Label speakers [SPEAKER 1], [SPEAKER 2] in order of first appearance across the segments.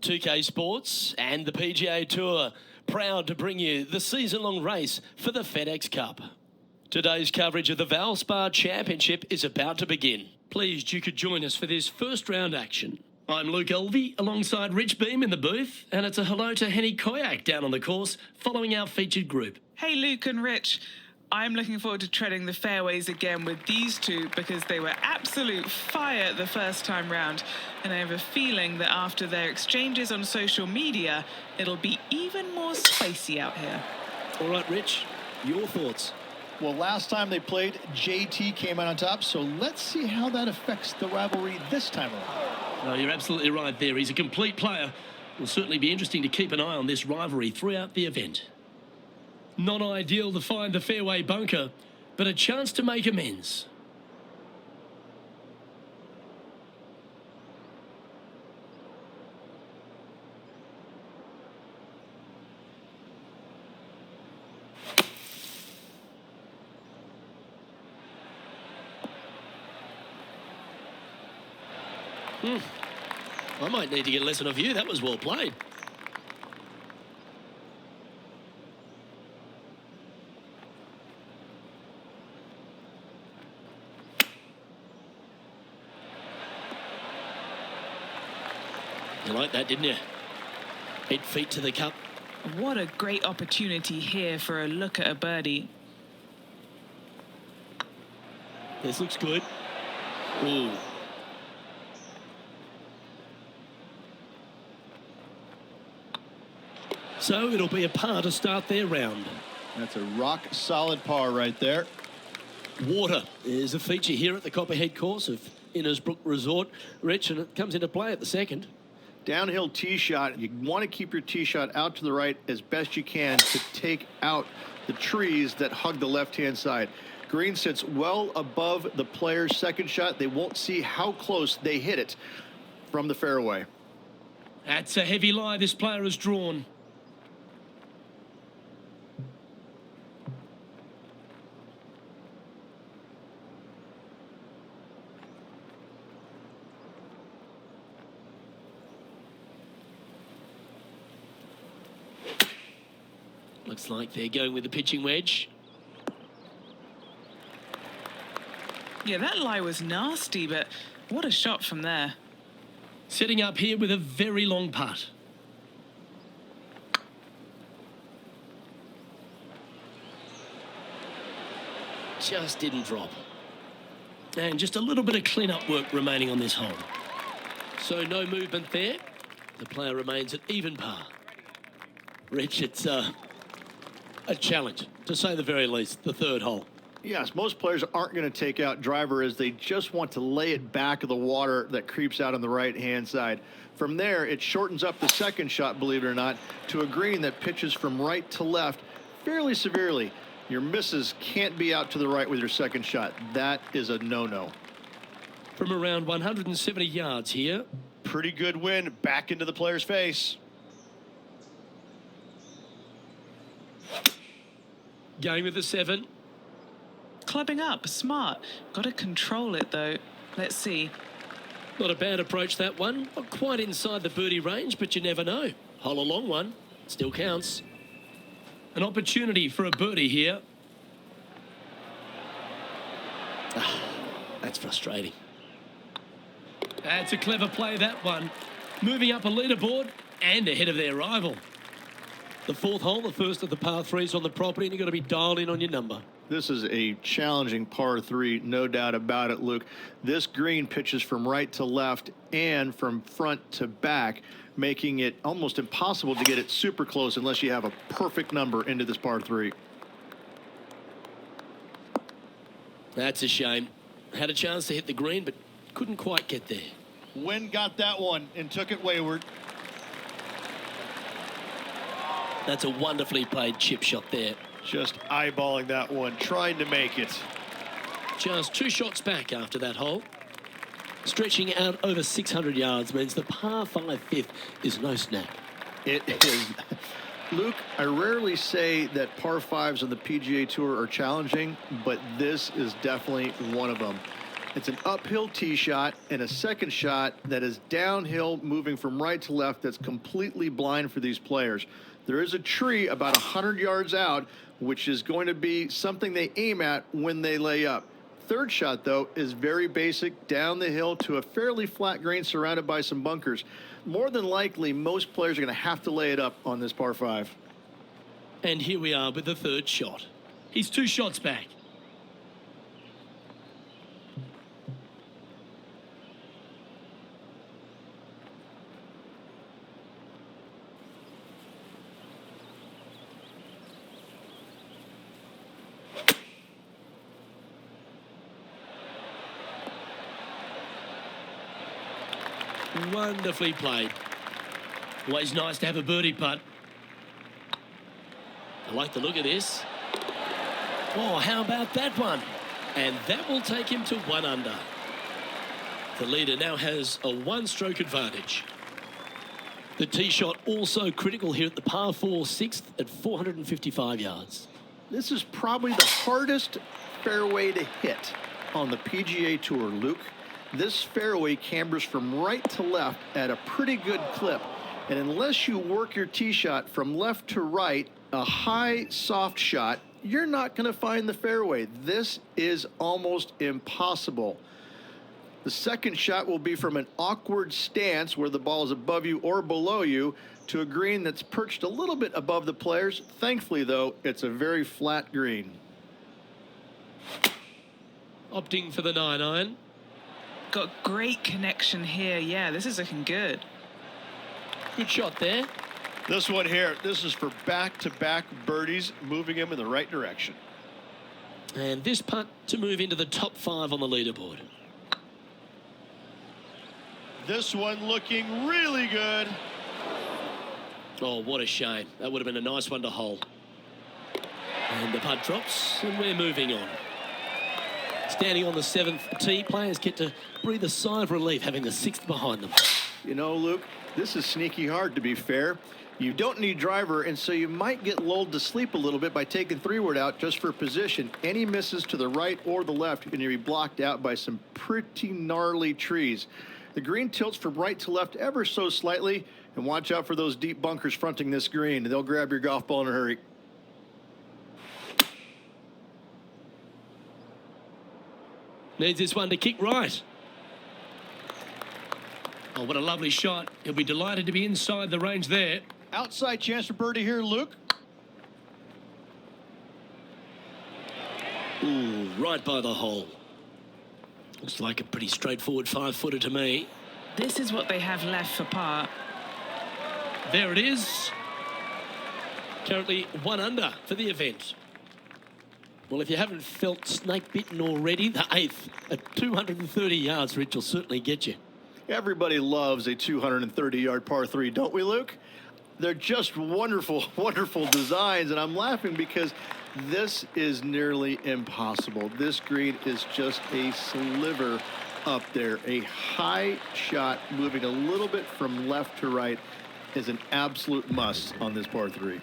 [SPEAKER 1] 2K Sports and the PGA Tour, proud to bring you the season-long race for the FedEx Cup. Today's coverage of the Valspar Championship is about to begin. Pleased you could join us for this first round action. I'm Luke Elvey alongside Rich Beam in the booth, and it's a hello to Henny Koyak down on the course following our featured group.
[SPEAKER 2] Hey Luke and Rich, I'm looking forward to treading the fairways again with these two because they were absolute fire the first time round, and I have a feeling that after their exchanges on social media, it'll be even more spicy out here.
[SPEAKER 1] All right, Rich, your thoughts?
[SPEAKER 3] Well, last time they played, JT came out on top, so let's see how that affects the rivalry this time around.
[SPEAKER 1] No, you're absolutely right there. He's a complete player. It'll certainly be interesting to keep an eye on this rivalry throughout the event. Not ideal to find the fairway bunker, but a chance to make amends. I might need to get a lesson of you. That was well played. You like that, didn't you? 8 feet to the cup.
[SPEAKER 2] What a great opportunity here for a look at a birdie.
[SPEAKER 1] This looks good. Ooh. So it'll be a par to start their round.
[SPEAKER 3] That's a rock-solid par right there.
[SPEAKER 1] Water is a feature here at the Copperhead course of Innisbrook Resort, Rich, and it comes into play at the second.
[SPEAKER 3] Downhill tee shot, you want to keep your tee shot out to the right as best you can to take out the trees that hug the left-hand side. Green sits well above the player's second shot. They won't see how close they hit it from the fairway.
[SPEAKER 1] That's a heavy lie this player has drawn. Looks like they're going with the pitching wedge.
[SPEAKER 2] Yeah, that lie was nasty, but what a shot from there.
[SPEAKER 1] Setting up here with a very long putt. Just didn't drop. And just a little bit of clean-up work remaining on this hole. So no movement there. The player remains at even par. Rich, it's a challenge, to say the very least, the third hole.
[SPEAKER 3] Yes, most players aren't going to take out driver as they just want to lay it back of the water that creeps out on the right-hand side. From there, it shortens up the second shot, believe it or not, to a green that pitches from right to left fairly severely. Your misses can't be out to the right with your second shot. That is a no-no.
[SPEAKER 1] From around 170 yards here.
[SPEAKER 3] Pretty good win back into the player's face.
[SPEAKER 1] Going with the 7.
[SPEAKER 2] Clubbing up, smart. Got to control it, though. Let's see.
[SPEAKER 1] Not a bad approach, that one. Not quite inside the birdie range, but you never know. Hole a long one. Still counts. An opportunity for a birdie here. That's frustrating. That's a clever play, that one. Moving up a leaderboard and ahead of their rival. The fourth hole, the first of the par threes on the property, and you've got to be dialed in on your number.
[SPEAKER 3] This is a challenging par 3, no doubt about it, Luke. This green pitches from right to left and from front to back, making it almost impossible to get it super close unless you have a perfect number into this par 3.
[SPEAKER 1] That's a shame. Had a chance to hit the green, but couldn't quite get there.
[SPEAKER 3] Wynn got that one and took it wayward.
[SPEAKER 1] That's a wonderfully played chip shot there.
[SPEAKER 3] Just eyeballing that one, trying to make it.
[SPEAKER 1] Just 2 shots back after that hole. Stretching out over 600 yards means the par 5 fifth is no snap.
[SPEAKER 3] It is. Luke, I rarely say that par 5s on the PGA Tour are challenging, but this is definitely one of them. It's an uphill tee shot and a second shot that is downhill, moving from right to left. That's completely blind for these players. There is a tree about 100 yards out, which is going to be something they aim at when they lay up. Third shot, though, is very basic, down the hill to a fairly flat green surrounded by some bunkers. More than likely, most players are going to have to lay it up on this par 5.
[SPEAKER 1] And here we are with the third shot. He's 2 shots back. Wonderfully played. Always nice to have a birdie putt. I like the look of this. Oh, how about that one? And that will take him to 1 under. The leader now has a 1-stroke advantage. The tee shot also critical here at the par 4 6th at 455 yards.
[SPEAKER 3] This is probably the hardest fairway to hit on the PGA Tour, Luke. This fairway cambers from right to left at a pretty good clip. And unless you work your tee shot from left to right, a high, soft shot, you're not going to find the fairway. This is almost impossible. The second shot will be from an awkward stance where the ball is above you or below you to a green that's perched a little bit above the players. Thankfully, though, it's a very flat green.
[SPEAKER 1] Opting for the 9-iron.
[SPEAKER 2] Got great connection here. Yeah, this is looking good.
[SPEAKER 1] Good shot there.
[SPEAKER 4] This one here, this is for back-to-back birdies, moving him in the right direction.
[SPEAKER 1] And this putt to move into the top 5 on the leaderboard.
[SPEAKER 4] This one looking really good.
[SPEAKER 1] Oh, what a shame. That would have been a nice one to hole. And the putt drops, and we're moving on. Standing on the 7th tee, players get to breathe a sigh of relief having the 6th behind them.
[SPEAKER 3] You know, Luke, this is sneaky hard, to be fair. You don't need driver, and so you might get lulled to sleep a little bit by taking 3-wood out just for position. Any misses to the right or the left, you're going to be blocked out by some pretty gnarly trees. The green tilts from right to left ever so slightly, and watch out for those deep bunkers fronting this green. They'll grab your golf ball in a hurry.
[SPEAKER 1] Needs this one to kick right. Oh, what a lovely shot. He'll be delighted to be inside the range there.
[SPEAKER 4] Outside chance for birdie here, Luke.
[SPEAKER 1] Ooh, right by the hole. Looks like a pretty straightforward 5-footer to me.
[SPEAKER 2] This is what they have left for par.
[SPEAKER 1] There it is. Currently 1 under for the event. Well, if you haven't felt snake bitten already, the 8th at 230 yards, Rich, will certainly get you.
[SPEAKER 3] Everybody loves a 230-yard par 3, don't we, Luke? They're just wonderful, wonderful designs, and I'm laughing because this is nearly impossible. This green is just a sliver up there. A high shot moving a little bit from left to right is an absolute must on this par 3.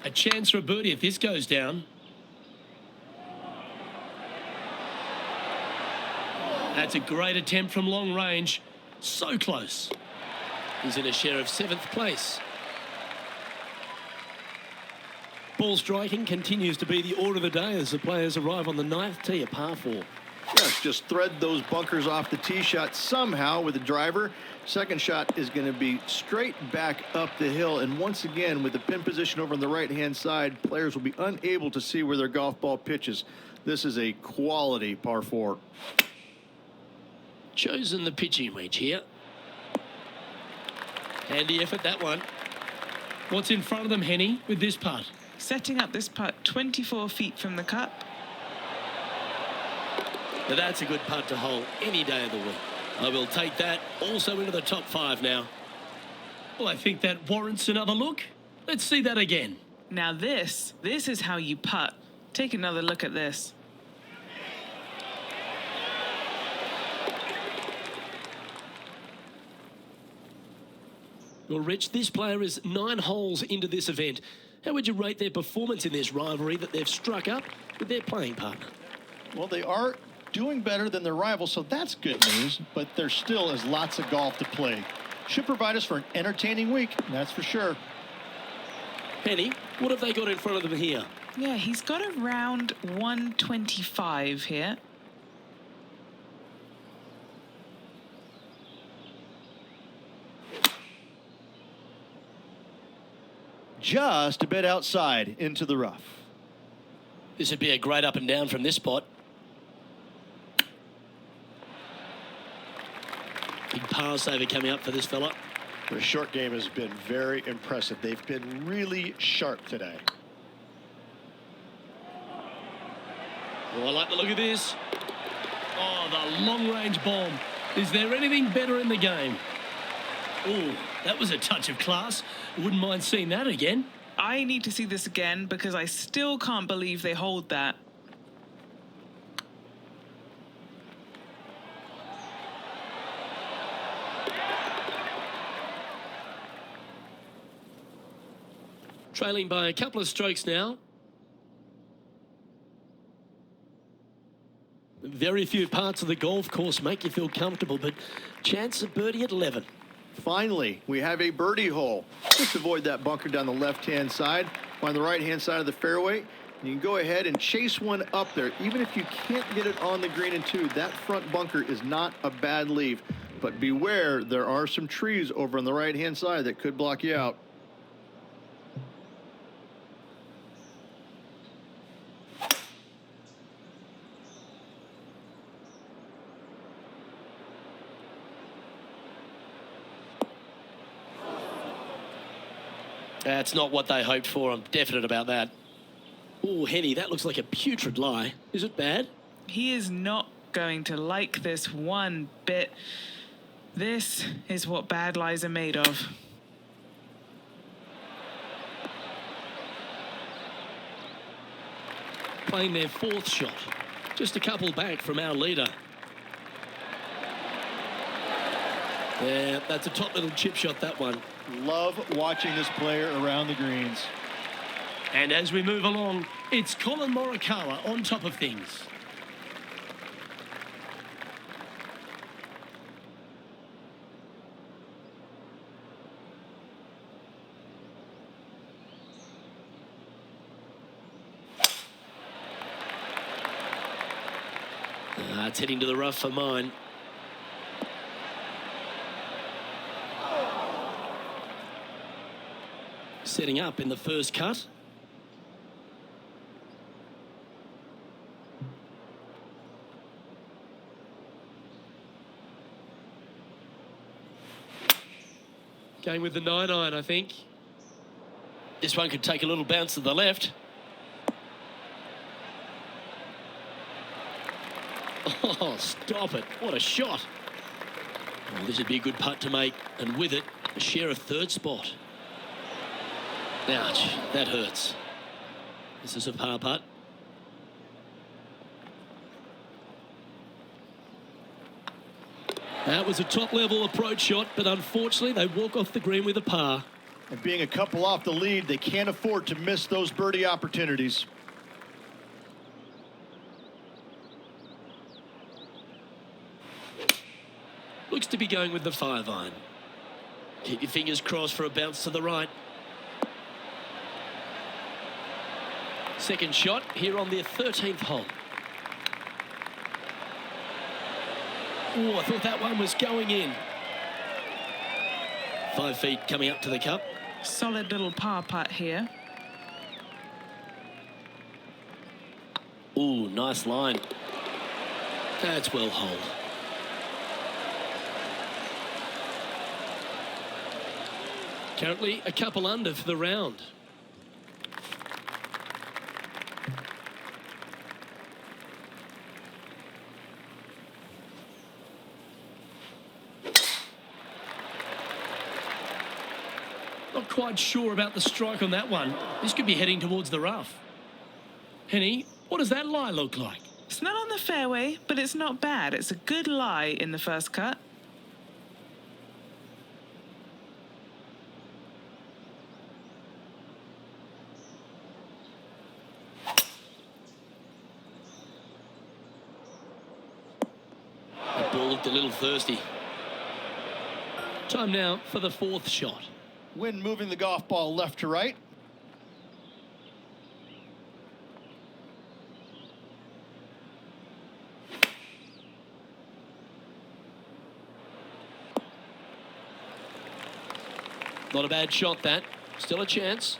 [SPEAKER 1] A chance for a birdie if this goes down. That's a great attempt from long range. So close. He's in a share of 7th place. Ball striking continues to be the order of the day as the players arrive on the 9th tee, a par 4.
[SPEAKER 3] Yes, just thread those bunkers off the tee shot somehow with the driver. Second shot is going to be straight back up the hill. And once again, with the pin position over on the right-hand side, players will be unable to see where their golf ball pitches. This is a quality par 4.
[SPEAKER 1] Chosen the pitching wedge here. Handy effort, that one. What's in front of them, Henny, with this putt?
[SPEAKER 2] Setting up this putt 24 feet from the cup.
[SPEAKER 1] Now that's a good putt to hole any day of the week. I will take that also into the top 5 now. Well, I think that warrants another look. Let's see that again.
[SPEAKER 2] Now this is how you putt. Take another look at this.
[SPEAKER 1] Well, Rich, this player is 9 holes into this event. How would you rate their performance in this rivalry that they've struck up with their playing partner?
[SPEAKER 3] Well, they are
[SPEAKER 5] doing better than their rivals, so that's good news, but there still is lots of golf to play. Should provide us for an entertaining week, that's for sure.
[SPEAKER 1] Penny, what have they got in front of them here?
[SPEAKER 2] Yeah, he's got around 125 here.
[SPEAKER 3] Just a bit outside into the rough.
[SPEAKER 1] This would be a great up and down from this spot. Big par saver coming up for this fella.
[SPEAKER 4] The short game has been very impressive. They've been really sharp today.
[SPEAKER 1] Oh, I like the look of this. Oh, the long-range bomb. Is there anything better in the game? Oh, that was a touch of class. Wouldn't mind seeing that again.
[SPEAKER 2] I need to see this again because I still can't believe they hold that.
[SPEAKER 1] Trailing by a couple of strokes now. Very few parts of the golf course make you feel comfortable, but chance of birdie at 11.
[SPEAKER 3] Finally, we have a birdie hole. Just avoid that bunker down the left-hand side. Find the right-hand side of the fairway. You can go ahead and chase one up there. Even if you can't get it on the green in two, that front bunker is not a bad leave. But beware, there are some trees over on the right-hand side that could block you out.
[SPEAKER 1] That's not what they hoped for. I'm definite about that. Oh, Henny, that looks like a putrid lie. Is it bad?
[SPEAKER 2] He is not going to like this one bit. This is what bad lies are made of.
[SPEAKER 1] Playing their fourth shot. Just a couple back from our leader. Yeah, that's a top little chip shot, that one.
[SPEAKER 5] Love watching this player around the greens.
[SPEAKER 1] And as we move along, it's Colin Morikawa on top of things. It's heading to the rough for mine. Setting up in the first cut. Going with the 9-iron, I think. This one could take a little bounce to the left. Oh, stop it. What a shot. Oh, this would be a good putt to make. And with it, a share of third spot. Ouch, that hurts. This is a par putt. That was a top-level approach shot, but unfortunately they walk off the green with a par.
[SPEAKER 5] And being a couple off the lead, they can't afford to miss those birdie opportunities.
[SPEAKER 1] Looks to be going with the 5-iron. Keep your fingers crossed for a bounce to the right. Second shot here on their 13th hole. Oh, I thought that one was going in. 5 feet coming up to the cup.
[SPEAKER 2] Solid little par putt here.
[SPEAKER 1] Ooh, nice line. That's well holed. Currently a couple under for the round. Not quite sure about the strike on that one. This could be heading towards the rough. Henny, what does that lie look like?
[SPEAKER 2] It's not on the fairway, but it's not bad. It's a good lie in the first cut.
[SPEAKER 1] looked a little thirsty. Time now for the fourth shot.
[SPEAKER 5] Wind moving the golf ball left to right.
[SPEAKER 1] Not a bad shot, that. Still a chance.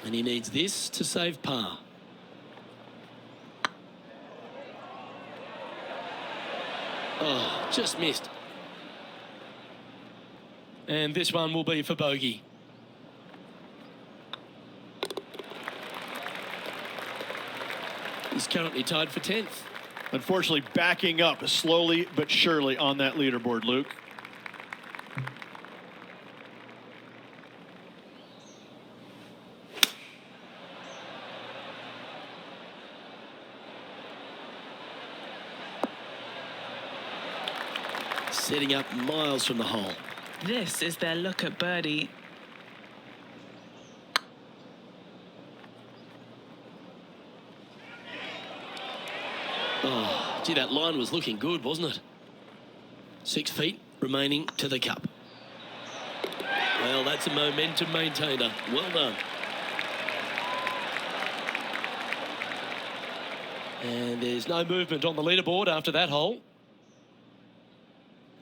[SPEAKER 1] And he needs this to save par. Oh, just missed. And this one will be for bogey. He's currently tied for 10th.
[SPEAKER 3] Unfortunately, backing up slowly but surely on that leaderboard, Luke.
[SPEAKER 1] Setting up miles from the hole.
[SPEAKER 2] This is their look at birdie.
[SPEAKER 1] Oh, gee, that line was looking good, wasn't it? 6 feet remaining to the cup. Well, that's a momentum maintainer. Well done. And there's no movement on the leaderboard after that hole.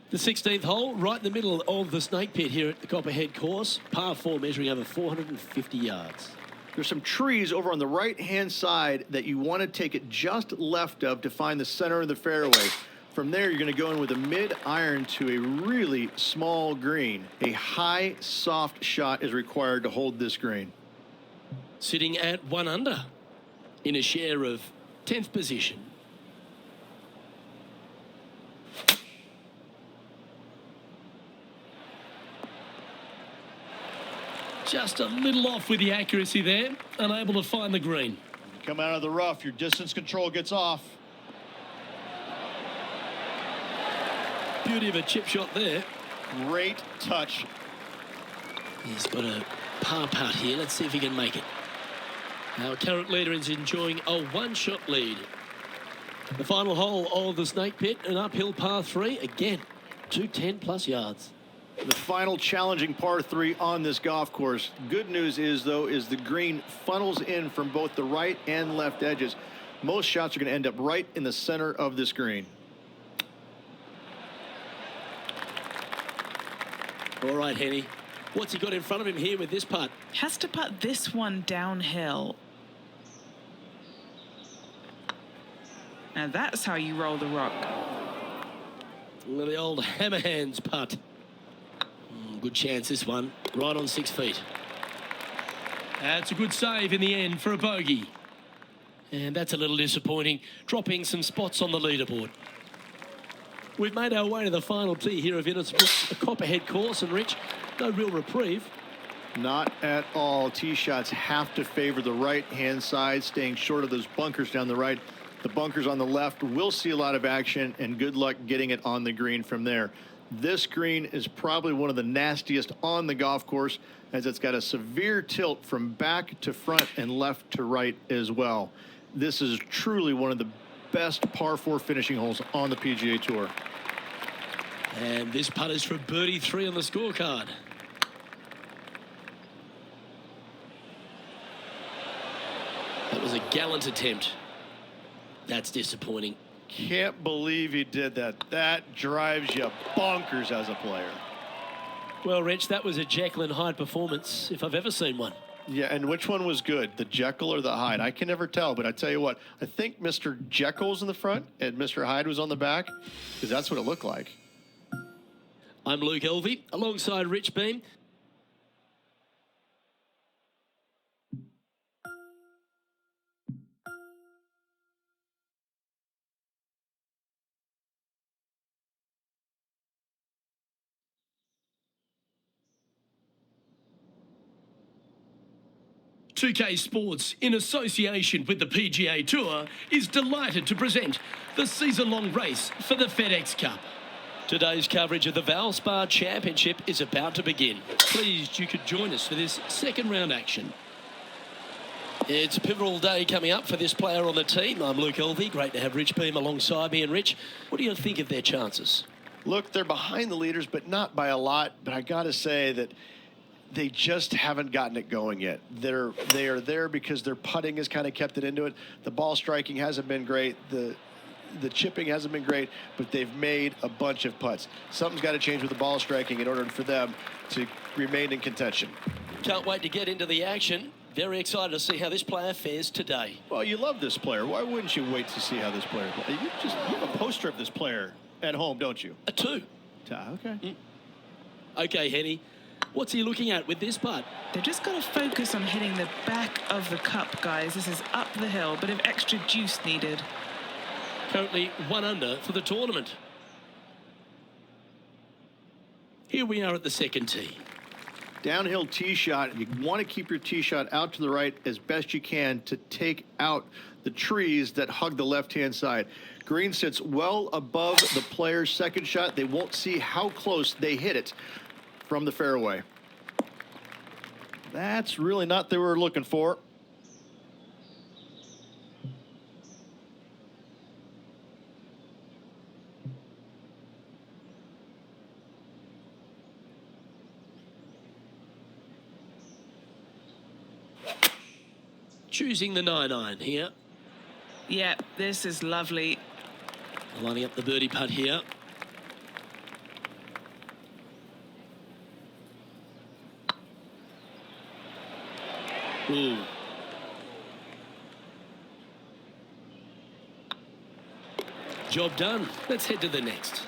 [SPEAKER 1] The 16th hole, right in the middle of the snake pit here at the Copperhead course. Par 4 measuring over 450 yards.
[SPEAKER 3] There's some trees over on the right-hand side that you want to take it just left of to find the center of the fairway. From there, you're going to go in with a mid-iron to a really small green. A high, soft shot is required to hold this green.
[SPEAKER 1] Sitting at 1 under in a share of 10th position. Just a little off with the accuracy there, unable to find the green.
[SPEAKER 5] Come out of the rough, your distance control gets off.
[SPEAKER 1] Beauty of a chip shot there.
[SPEAKER 5] Great touch.
[SPEAKER 1] He's got a par putt here. Let's see if he can make it. Our current leader is enjoying a 1-shot lead. The final hole of the snake pit, an uphill par 3. Again, 210+ yards.
[SPEAKER 3] The final challenging par 3 on this golf course. Good news is, though, is the green funnels in from both the right and left edges. Most shots are going to end up right in the center of this green.
[SPEAKER 1] All right, Henny. What's he got in front of him here with this putt?
[SPEAKER 2] Has to putt this one downhill. Now that's how you roll the rock.
[SPEAKER 1] Well, the old hammer hands putt. Good chance, this one. Right on 6 feet. That's a good save in the end for a bogey. And that's a little disappointing, dropping some spots on the leaderboard. We've made our way to the final tee here of Innisbrook, a Copperhead course, and Rich, no real reprieve.
[SPEAKER 3] Not at all. Tee shots have to favor the right-hand side, staying short of those bunkers down the right. The bunkers on the left will see a lot of action, and good luck getting it on the green from there. This green is probably one of the nastiest on the golf course, as it's got a severe tilt from back to front and left to right as well. This is truly one of the best par 4 finishing holes on the PGA Tour.
[SPEAKER 1] And this putt is for birdie 3 on the scorecard. That was a gallant attempt. That's disappointing.
[SPEAKER 3] Can't believe he did that. That drives you bonkers as a player.
[SPEAKER 1] Well, Rich, that was a Jekyll and Hyde performance, if I've ever seen one.
[SPEAKER 3] Yeah, and which one was good, the Jekyll or the Hyde? I can never tell, but I tell you what, I think Mr. Jekyll was in the front and Mr. Hyde was on the back, because that's what it looked like.
[SPEAKER 1] I'm Luke Elvey, alongside Rich Beam. .2K Sports, in association with the PGA Tour, is delighted to present the season-long race for the FedEx Cup. Today's coverage of the Valspar Championship is about to begin. Pleased you could join us for this second round action. It's a pivotal day coming up for this player on the team. I'm Luke Elvey. Great to have Rich Beam alongside me. And Rich, what do you think of their chances?
[SPEAKER 4] Look, they're behind the leaders, but not by a lot. But I got to say that they just haven't gotten it going yet. They are there because their putting has kind of kept it into it. The ball striking hasn't been great. The chipping hasn't been great, but they've made a bunch of putts. Something's got to change with the ball striking in order for them to remain in contention.
[SPEAKER 1] Can't wait to get into the action. Very excited to see how this player fares today.
[SPEAKER 5] Well, you love this player. Why wouldn't you wait to see how this player plays? You have a poster of this player at home, don't you?
[SPEAKER 1] A 2.
[SPEAKER 5] Okay.
[SPEAKER 1] Okay, Henny. What's he looking at with this putt?
[SPEAKER 2] They've just got to focus on hitting the back of the cup, guys. This is up the hill, bit of extra juice needed.
[SPEAKER 1] Currently 1 under for the tournament. Here we are at the second tee.
[SPEAKER 3] Downhill tee shot. You want to keep your tee shot out to the right as best you can to take out the trees that hug the left-hand side. Green sits well above the player's second shot. They won't see how close they hit it from the fairway.
[SPEAKER 5] That's really not what they were looking for.
[SPEAKER 1] Choosing the 9-iron here.
[SPEAKER 2] Yeah, this is lovely.
[SPEAKER 1] Lining up the birdie putt here. Ooh. Job done. Let's head to the next.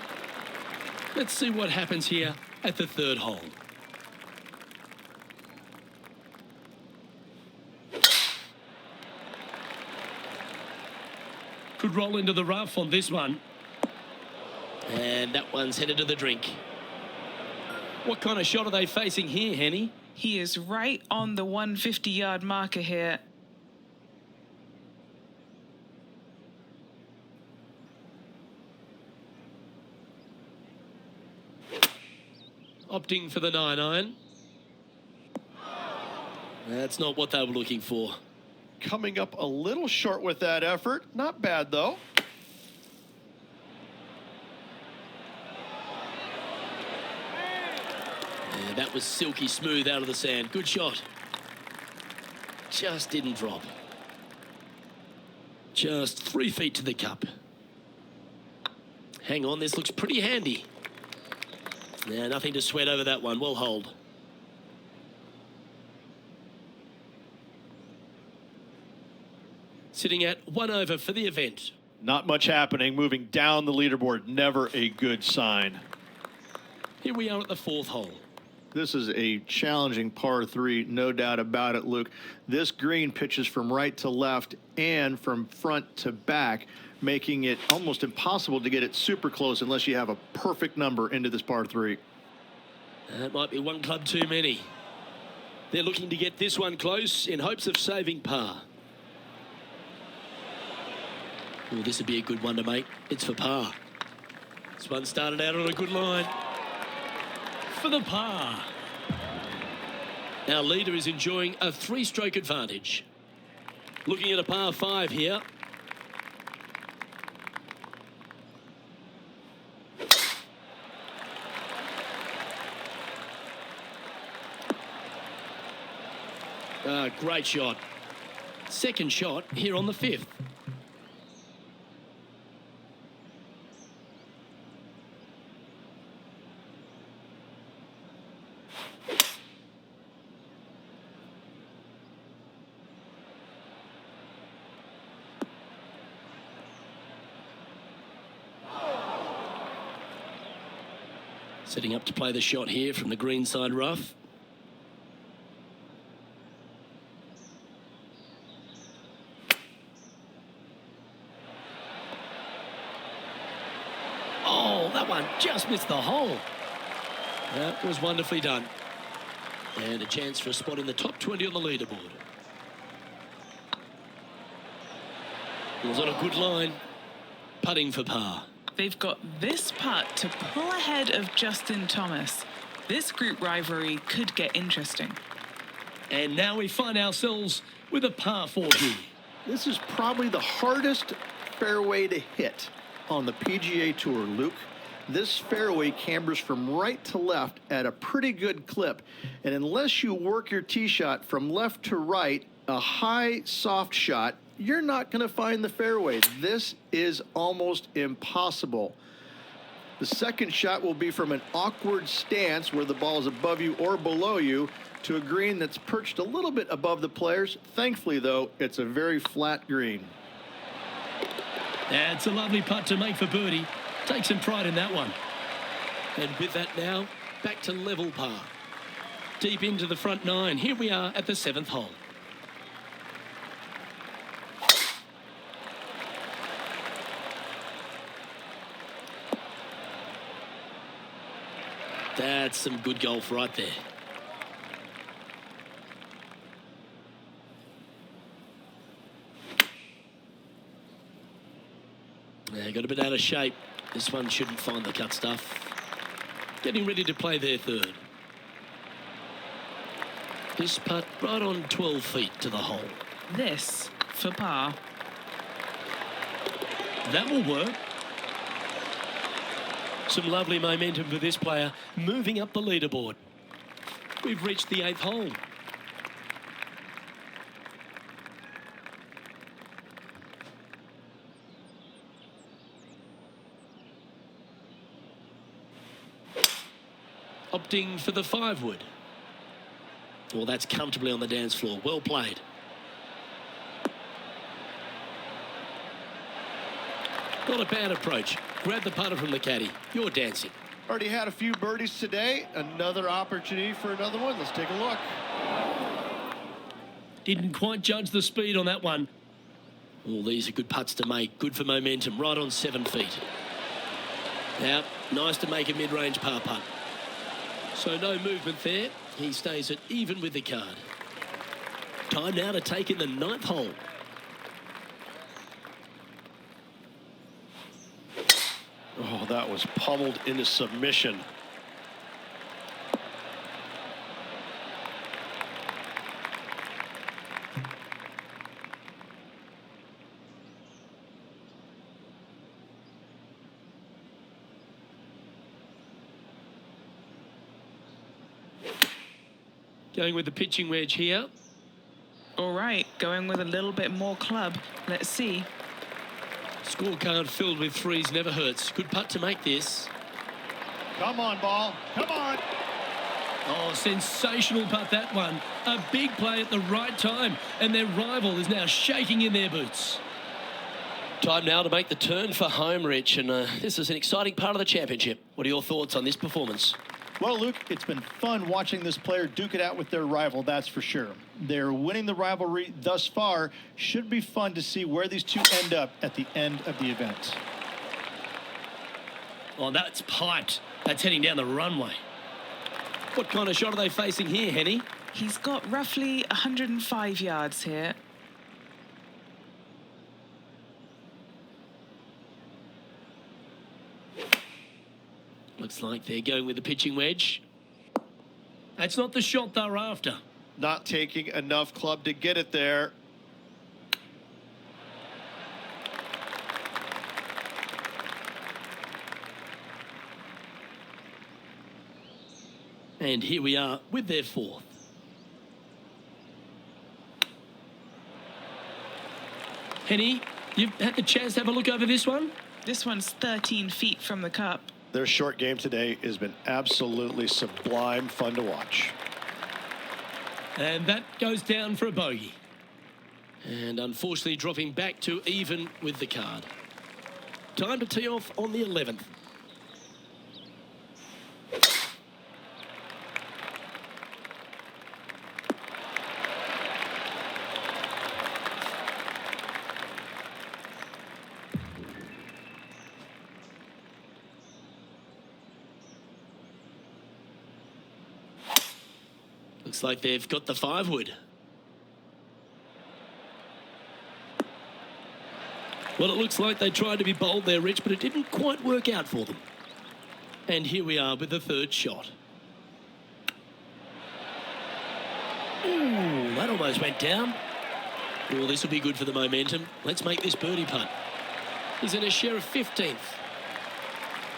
[SPEAKER 1] Let's see what happens here at the 3rd hole. Could roll into the rough on this one. And that one's headed to the drink. What kind of shot are they facing here, Henny?
[SPEAKER 2] He is right on the 150-yard marker here.
[SPEAKER 1] Opting for the 9-iron. That's not what they were looking for.
[SPEAKER 4] Coming up a little short with that effort. Not bad, though.
[SPEAKER 1] Yeah, that was silky smooth out of the sand. Good shot. Just didn't drop. Just 3 feet to the cup. Hang on, this looks pretty handy. Yeah, nothing to sweat over that one. We'll hold. Sitting at 1 over for the event.
[SPEAKER 5] Not much happening. Moving down the leaderboard, never a good sign.
[SPEAKER 1] Here we are at the 4th hole.
[SPEAKER 3] This is a challenging par 3, no doubt about it, Luke. This green pitches from right to left and from front to back, making it almost impossible to get it super close unless you have a perfect number into this par 3.
[SPEAKER 1] That might be one club too many. They're looking to get this one close in hopes of saving par. Oh, this would be a good one to make. It's for par. This one started out on a good line. For the par. Our leader is enjoying a 3-stroke advantage. Looking at a par 5 here. Great shot. Second shot here on the 5th. Setting up to play the shot here from the greenside rough. Oh, that one just missed the hole. That was wonderfully done. And a chance for a spot in the top 20 on the leaderboard. It was on a good line. Putting for par.
[SPEAKER 2] They've got this putt to pull ahead of Justin Thomas. This group rivalry could get interesting.
[SPEAKER 1] And now we find ourselves with a par 40.
[SPEAKER 3] This is probably the hardest fairway to hit on the PGA Tour, Luke. This fairway cambers from right to left at a pretty good clip. And unless you work your tee shot from left to right, a high, soft shot, you're not going to find the fairway. This is almost impossible. The second shot will be from an awkward stance where the ball is above you or below you to a green that's perched a little bit above the players. Thankfully, though, it's a very flat green.
[SPEAKER 1] That's a lovely putt to make for birdie. Take some pride in that one. And with that now, back to level par. Deep into the front nine. Here we are at the 7th hole. That's some good golf right there. Yeah, got a bit out of shape. This one shouldn't find the cut stuff. Getting ready to play their third. This putt right on 12 feet to the hole.
[SPEAKER 2] This for par.
[SPEAKER 1] That will work. Some lovely momentum for this player, moving up the leaderboard. We've reached the 8th hole. Opting for the 5-wood. Well, that's comfortably on the dance floor. Well played. Not a bad approach. Grab the putter from the caddy. You're dancing.
[SPEAKER 4] Already had a few birdies today. Another opportunity for another one. Let's take a look.
[SPEAKER 1] Didn't quite judge the speed on that one. All these are good putts to make. Good for momentum. Right on 7 feet. Now, nice to make a mid-range par putt. So no movement there. He stays at even with the card. Time now to take in the 9th hole.
[SPEAKER 4] Oh, that was pummeled into submission.
[SPEAKER 1] Going with the pitching wedge here.
[SPEAKER 2] All right, going with a little bit more club. Let's see.
[SPEAKER 1] Scorecard filled with threes never hurts. Good putt to make this.
[SPEAKER 5] Come on, ball. Come on.
[SPEAKER 1] Oh, sensational putt, that one. A big play at the right time, and their rival is now shaking in their boots. Time now to make the turn for home, Rich, and this is an exciting part of the championship. What are your thoughts on this performance?
[SPEAKER 5] Well, Luke, it's been fun watching this player duke it out with their rival, that's for sure. They're winning the rivalry thus far. Should be fun to see where these two end up at the end of the event.
[SPEAKER 1] Oh, that's piped. That's heading down the runway. What kind of shot are they facing here, Henny?
[SPEAKER 2] He's got roughly 105 yards here.
[SPEAKER 1] Looks like they're going with the pitching wedge. That's not the shot they're after.
[SPEAKER 4] Not taking enough club to get it there.
[SPEAKER 1] And here we are with their 4th. Henny, you've had the chance to have a look over this one?
[SPEAKER 2] This one's 13 feet from the cup.
[SPEAKER 4] Their short game today has been absolutely sublime fun to watch.
[SPEAKER 1] And that goes down for a bogey. And unfortunately dropping back to even with the card. Time to tee off on the 11th. Looks like they've got the 5-wood. Well, it looks like they tried to be bold there, Rich, but it didn't quite work out for them. And here we are with the 3rd shot. Ooh. almost went down. Oh, this will be good for the momentum. Let's make this birdie putt. He's in a share of 15th.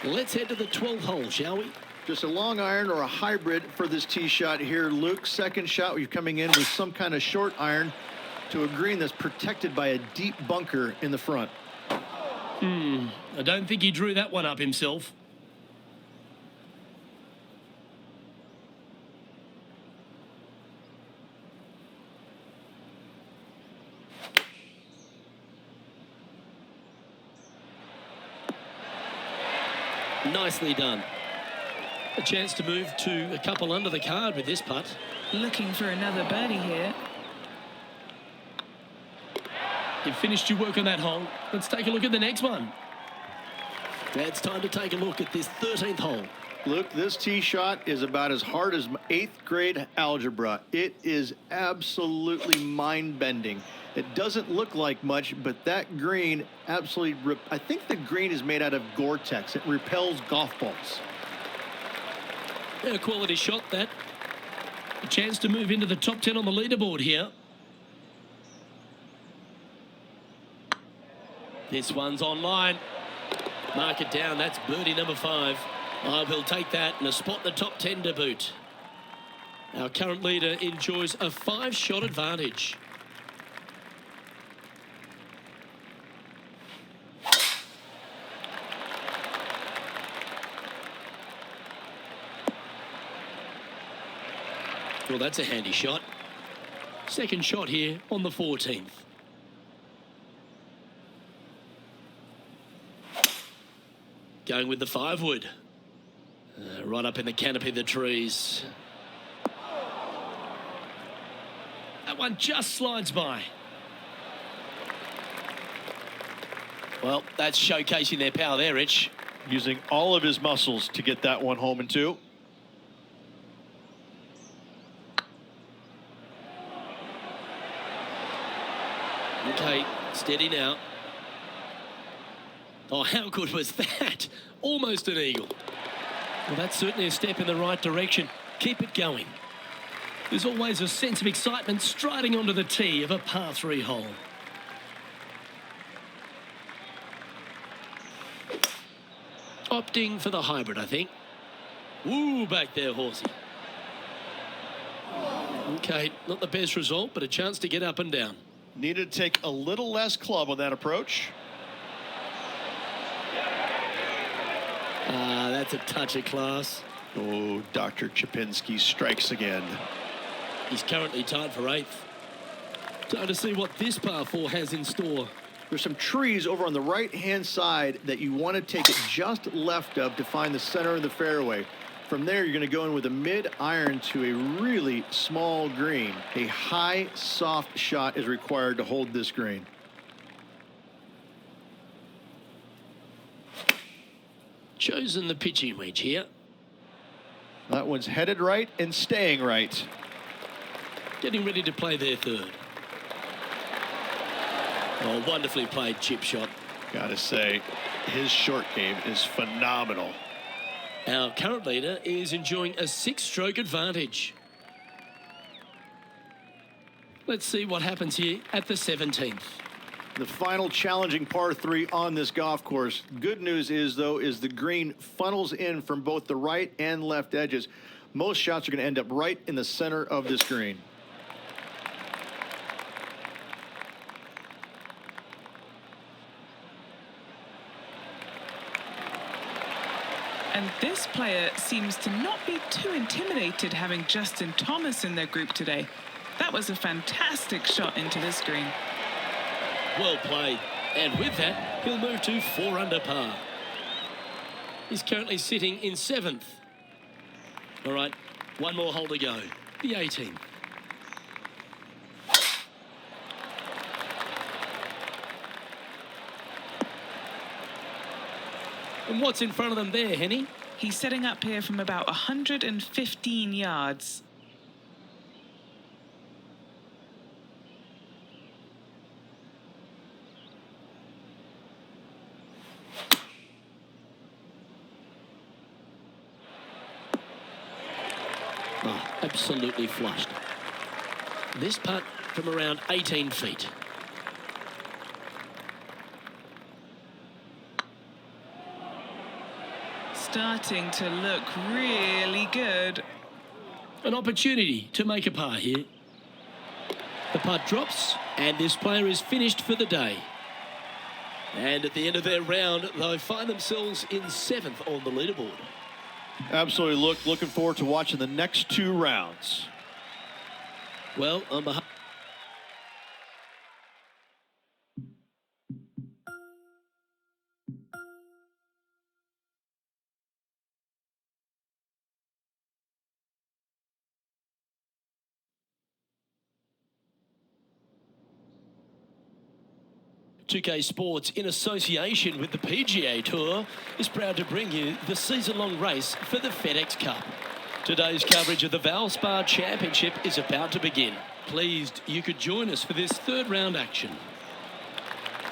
[SPEAKER 1] Let's head to the 12th hole, shall we?
[SPEAKER 3] Just a long iron or a hybrid for this tee shot here, Luke. Second shot, you're coming in with some kind of short iron to a green that's protected by a deep bunker in the front.
[SPEAKER 1] I don't think he drew that one up himself. Nicely done. A chance to move to a couple under the card with this putt.
[SPEAKER 2] Looking for another birdie here.
[SPEAKER 1] You've finished your work on that hole. Let's take a look at the next one. It's time to take a look at this 13th hole.
[SPEAKER 3] Luke, this tee shot is about as hard as 8th grade algebra. It is absolutely mind-bending. It doesn't look like much, but that green absolutely... I think the green is made out of Gore-Tex. It repels golf balls.
[SPEAKER 1] A quality shot, that. A chance to move into the top 10 on the leaderboard here. This one's online. Mark it down. That's birdie number 5. I will take that and a spot in the top 10 to boot. Our current leader enjoys a 5-shot advantage. Well, that's a handy shot. Second shot here on the 14th. Going with the 5-wood. Right up in the canopy of the trees. That one just slides by. Well, that's showcasing their power there, Rich.
[SPEAKER 5] Using all of his muscles to get that one home in 2.
[SPEAKER 1] Okay, steady now. Oh, how good was that? Almost an eagle. Well, that's certainly a step in the right direction. Keep it going. There's always a sense of excitement striding onto the tee of a par 3 hole. Opting for the hybrid, I think. Ooh, back there, horsey. Okay, not the best result, but a chance to get up and down.
[SPEAKER 4] Needed to take a little less club on that approach.
[SPEAKER 1] That's a touch of class.
[SPEAKER 4] Oh, Dr. Chapinski strikes again.
[SPEAKER 1] He's currently tied for 8th. Time to see what this par 4 has in store.
[SPEAKER 3] There's some trees over on the right-hand side that you want to take it just left of to find the center of the fairway. From there, you're going to go in with a mid-iron to a really small green. A high, soft shot is required to hold this green.
[SPEAKER 1] Chosen the pitching wedge here.
[SPEAKER 3] That one's headed right and staying right.
[SPEAKER 1] Getting ready to play their 3rd. Oh, wonderfully played chip shot.
[SPEAKER 4] Gotta say, his short game is phenomenal.
[SPEAKER 1] Our current leader is enjoying a 6-stroke advantage. Let's see what happens here at the 17th.
[SPEAKER 3] The final challenging par 3 on this golf course. Good news is, though, is the green funnels in from both the right and left edges. Most shots are going to end up right in the center of this green.
[SPEAKER 2] And this player seems to not be too intimidated having Justin Thomas in their group today. That was a fantastic shot into this green.
[SPEAKER 1] Well played. And with that, he'll move to 4 under par. He's currently sitting in 7th. All right, one more hole to go. The 18th. And what's in front of them there, Henny?
[SPEAKER 2] He's setting up here from about 115 yards.
[SPEAKER 1] Oh, absolutely flushed. This putt from around 18 feet.
[SPEAKER 2] Starting to look really good.
[SPEAKER 1] An opportunity to make a par here. The putt drops, and this player is finished for the day. And at the end of their round, they find themselves in 7th on the leaderboard.
[SPEAKER 3] Absolutely looking forward to watching the next 2 rounds.
[SPEAKER 1] Well, on behalf... .2K Sports, in association with the PGA Tour, is proud to bring you the season-long race for the FedEx Cup. Today's coverage of the Valspar Championship is about to begin. Pleased you could join us for this 3rd round action.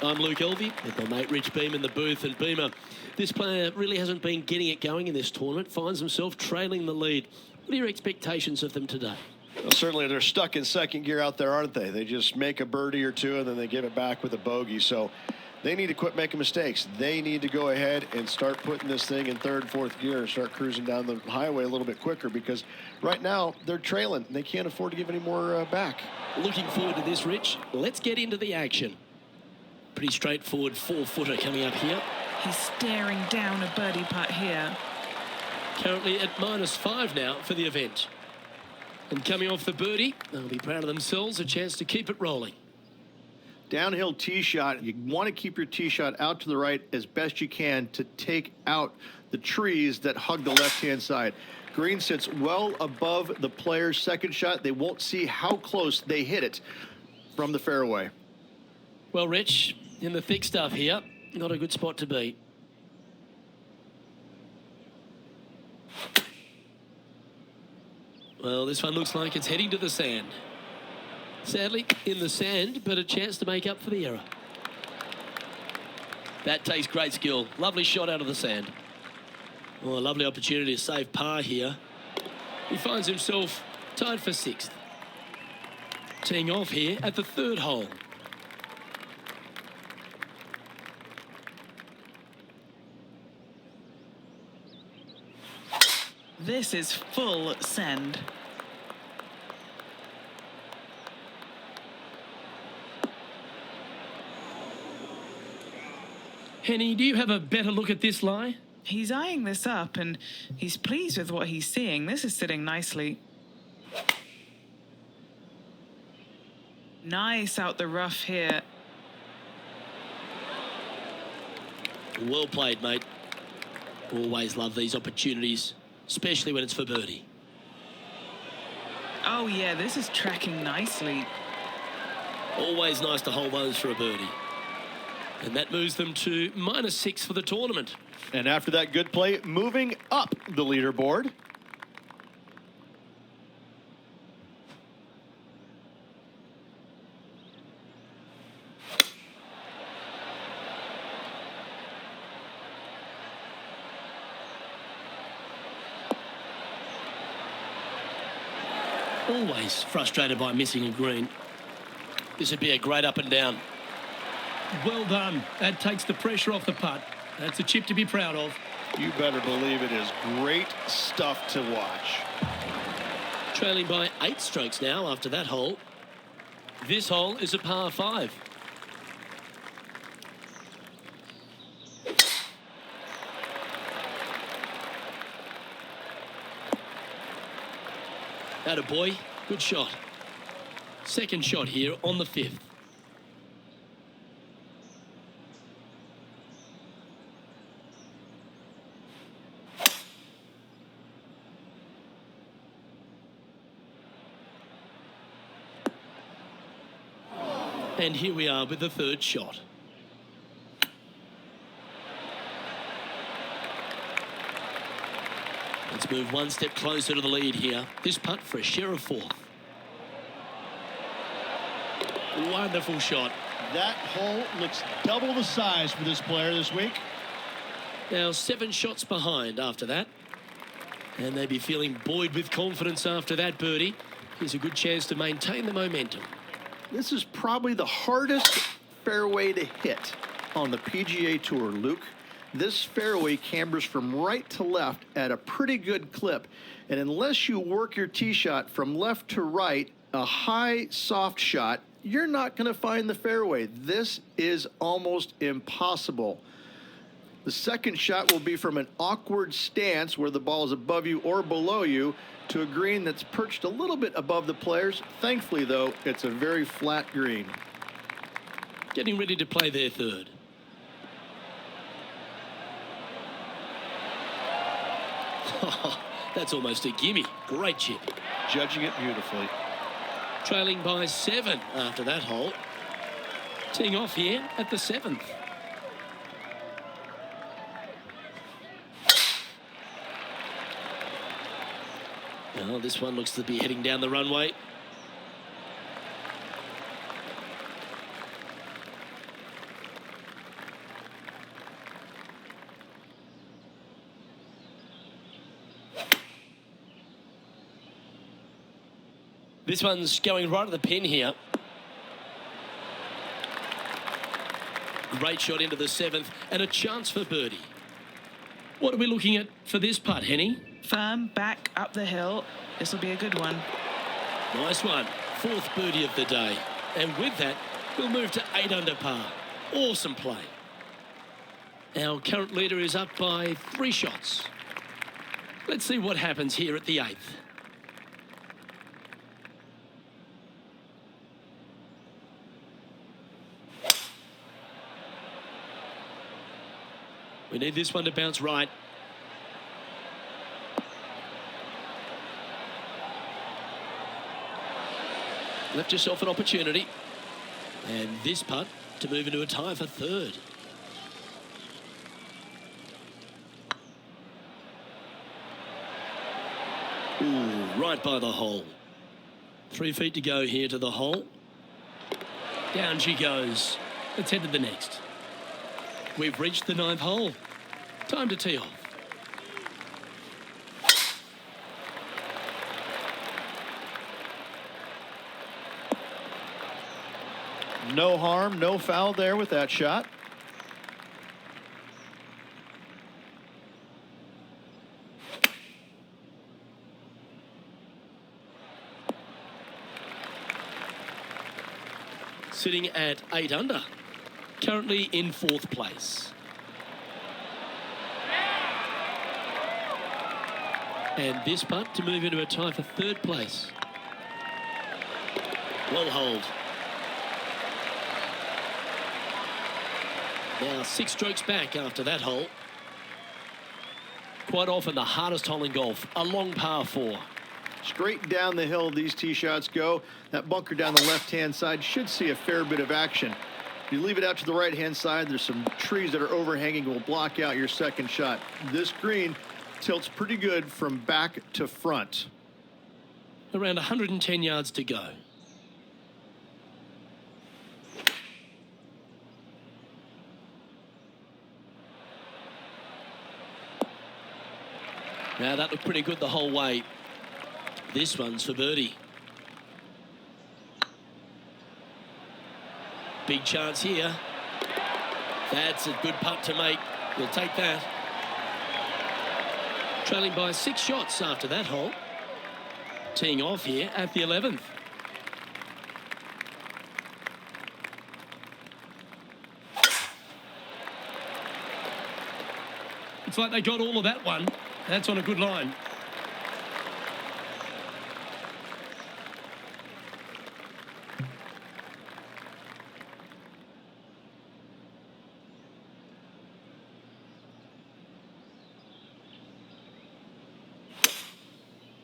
[SPEAKER 1] I'm Luke Elvey with my mate Rich Beam in the booth. And Beamer, this player really hasn't been getting it going in this tournament, finds himself trailing the lead. What are your expectations of them today?
[SPEAKER 4] Well, certainly they're stuck in second gear out there, aren't they? They just make a birdie or two and then they give it back with a bogey. So they need to quit making mistakes. They need to go ahead and start putting this thing in 3rd, 4th gear and start cruising down the highway a little bit quicker, because right now they're trailing. They can't afford to give any more back.
[SPEAKER 1] Looking forward to this, Rich. Let's get into the action. Pretty straightforward 4-footer coming up here.
[SPEAKER 2] He's staring down a birdie putt here.
[SPEAKER 1] Currently at -5 now for the event. And coming off the birdie, they'll be proud of themselves, a chance to keep it rolling.
[SPEAKER 3] Downhill tee shot, you want to keep your tee shot out to the right as best you can to take out the trees that hug the left-hand side. Green sits well above the player's second shot. They won't see how close they hit it from the fairway.
[SPEAKER 1] Well, Rich, in the thick stuff here, not a good spot to be. Well, this one looks like it's heading to the sand. Sadly, in the sand, but a chance to make up for the error. That takes great skill. Lovely shot out of the sand. Well, a lovely opportunity to save par here. He finds himself tied for 6th. Teeing off here at the 3rd hole.
[SPEAKER 2] This is full send.
[SPEAKER 1] Henny, do you have a better look at this lie?
[SPEAKER 2] He's eyeing this up and he's pleased with what he's seeing. This is sitting nicely. Nice out the rough here.
[SPEAKER 1] Well played, mate. Always love these opportunities, especially when it's for birdie.
[SPEAKER 2] Oh yeah, this is tracking nicely.
[SPEAKER 1] Always nice to hold those for a birdie. And that moves them to -6 for the tournament.
[SPEAKER 3] And after that good play, moving up the leaderboard.
[SPEAKER 1] Always frustrated by missing a green. This would be a great up and down. Well done. That takes the pressure off the putt. That's a chip to be proud of.
[SPEAKER 4] You better believe it is great stuff to watch.
[SPEAKER 1] Trailing by 8 strokes now after that hole. This hole is a par 5. Attaboy, good shot. Second shot here on the 5th. And here we are with the 3rd shot. Let's move one step closer to the lead here. This putt for a share of 4th. Wonderful shot.
[SPEAKER 5] That hole looks double the size for this player this week.
[SPEAKER 1] Now 7 shots behind after that. And they'd be feeling buoyed with confidence after that birdie. Here's a good chance to maintain the momentum.
[SPEAKER 3] This is probably the hardest fairway to hit on the PGA Tour, Luke. This fairway cambers from right to left at a pretty good clip. And unless you work your tee shot from left to right, a high, soft shot, you're not going to find the fairway. This is almost impossible. The second shot will be from an awkward stance where the ball is above you or below you to a green that's perched a little bit above the players. Thankfully, though, it's a very flat green.
[SPEAKER 1] Getting ready to play their third. That's almost a gimme. Great chip.
[SPEAKER 4] Judging it beautifully.
[SPEAKER 1] Trailing by 7 after that hole. Teeing off here at the 7th. Well, this one looks to be heading down the runway. This one's going right at the pin here. Great shot into the 7th and a chance for birdie. What are we looking at for this putt, Henny?
[SPEAKER 2] Firm back up the hill. This will be a good one.
[SPEAKER 1] Nice one. 4th birdie of the day. And with that, we'll move to 8 under par. Awesome play. Our current leader is up by 3 shots. Let's see what happens here at the 8th. We need this one to bounce right. Left yourself an opportunity. And this putt to move into a tie for 3rd. Ooh, right by the hole. 3 feet to go here to the hole. Down she goes. Let's head to the next. We've reached the 9th hole. Time to tee off.
[SPEAKER 3] No harm, no foul there with that shot.
[SPEAKER 1] Sitting at 8 under. Currently in 4th place. And this putt to move into a tie for 3rd place. Well hold. Now 6 strokes back after that hole. Quite often the hardest hole in golf, a long par 4.
[SPEAKER 3] Straight down the hill these tee shots go. That bunker down the left-hand side should see a fair bit of action. If you leave it out to the right-hand side, there's some trees that are overhanging will block out your second shot. This green tilts pretty good from back to front.
[SPEAKER 1] Around 110 yards to go. Now that looked pretty good the whole way. This one's for birdie. Big chance here. That's a good putt to make. We'll take that. Trailing by 6 shots after that hole. Teeing off here at the 11th. It's like they got all of that one. That's on a good line.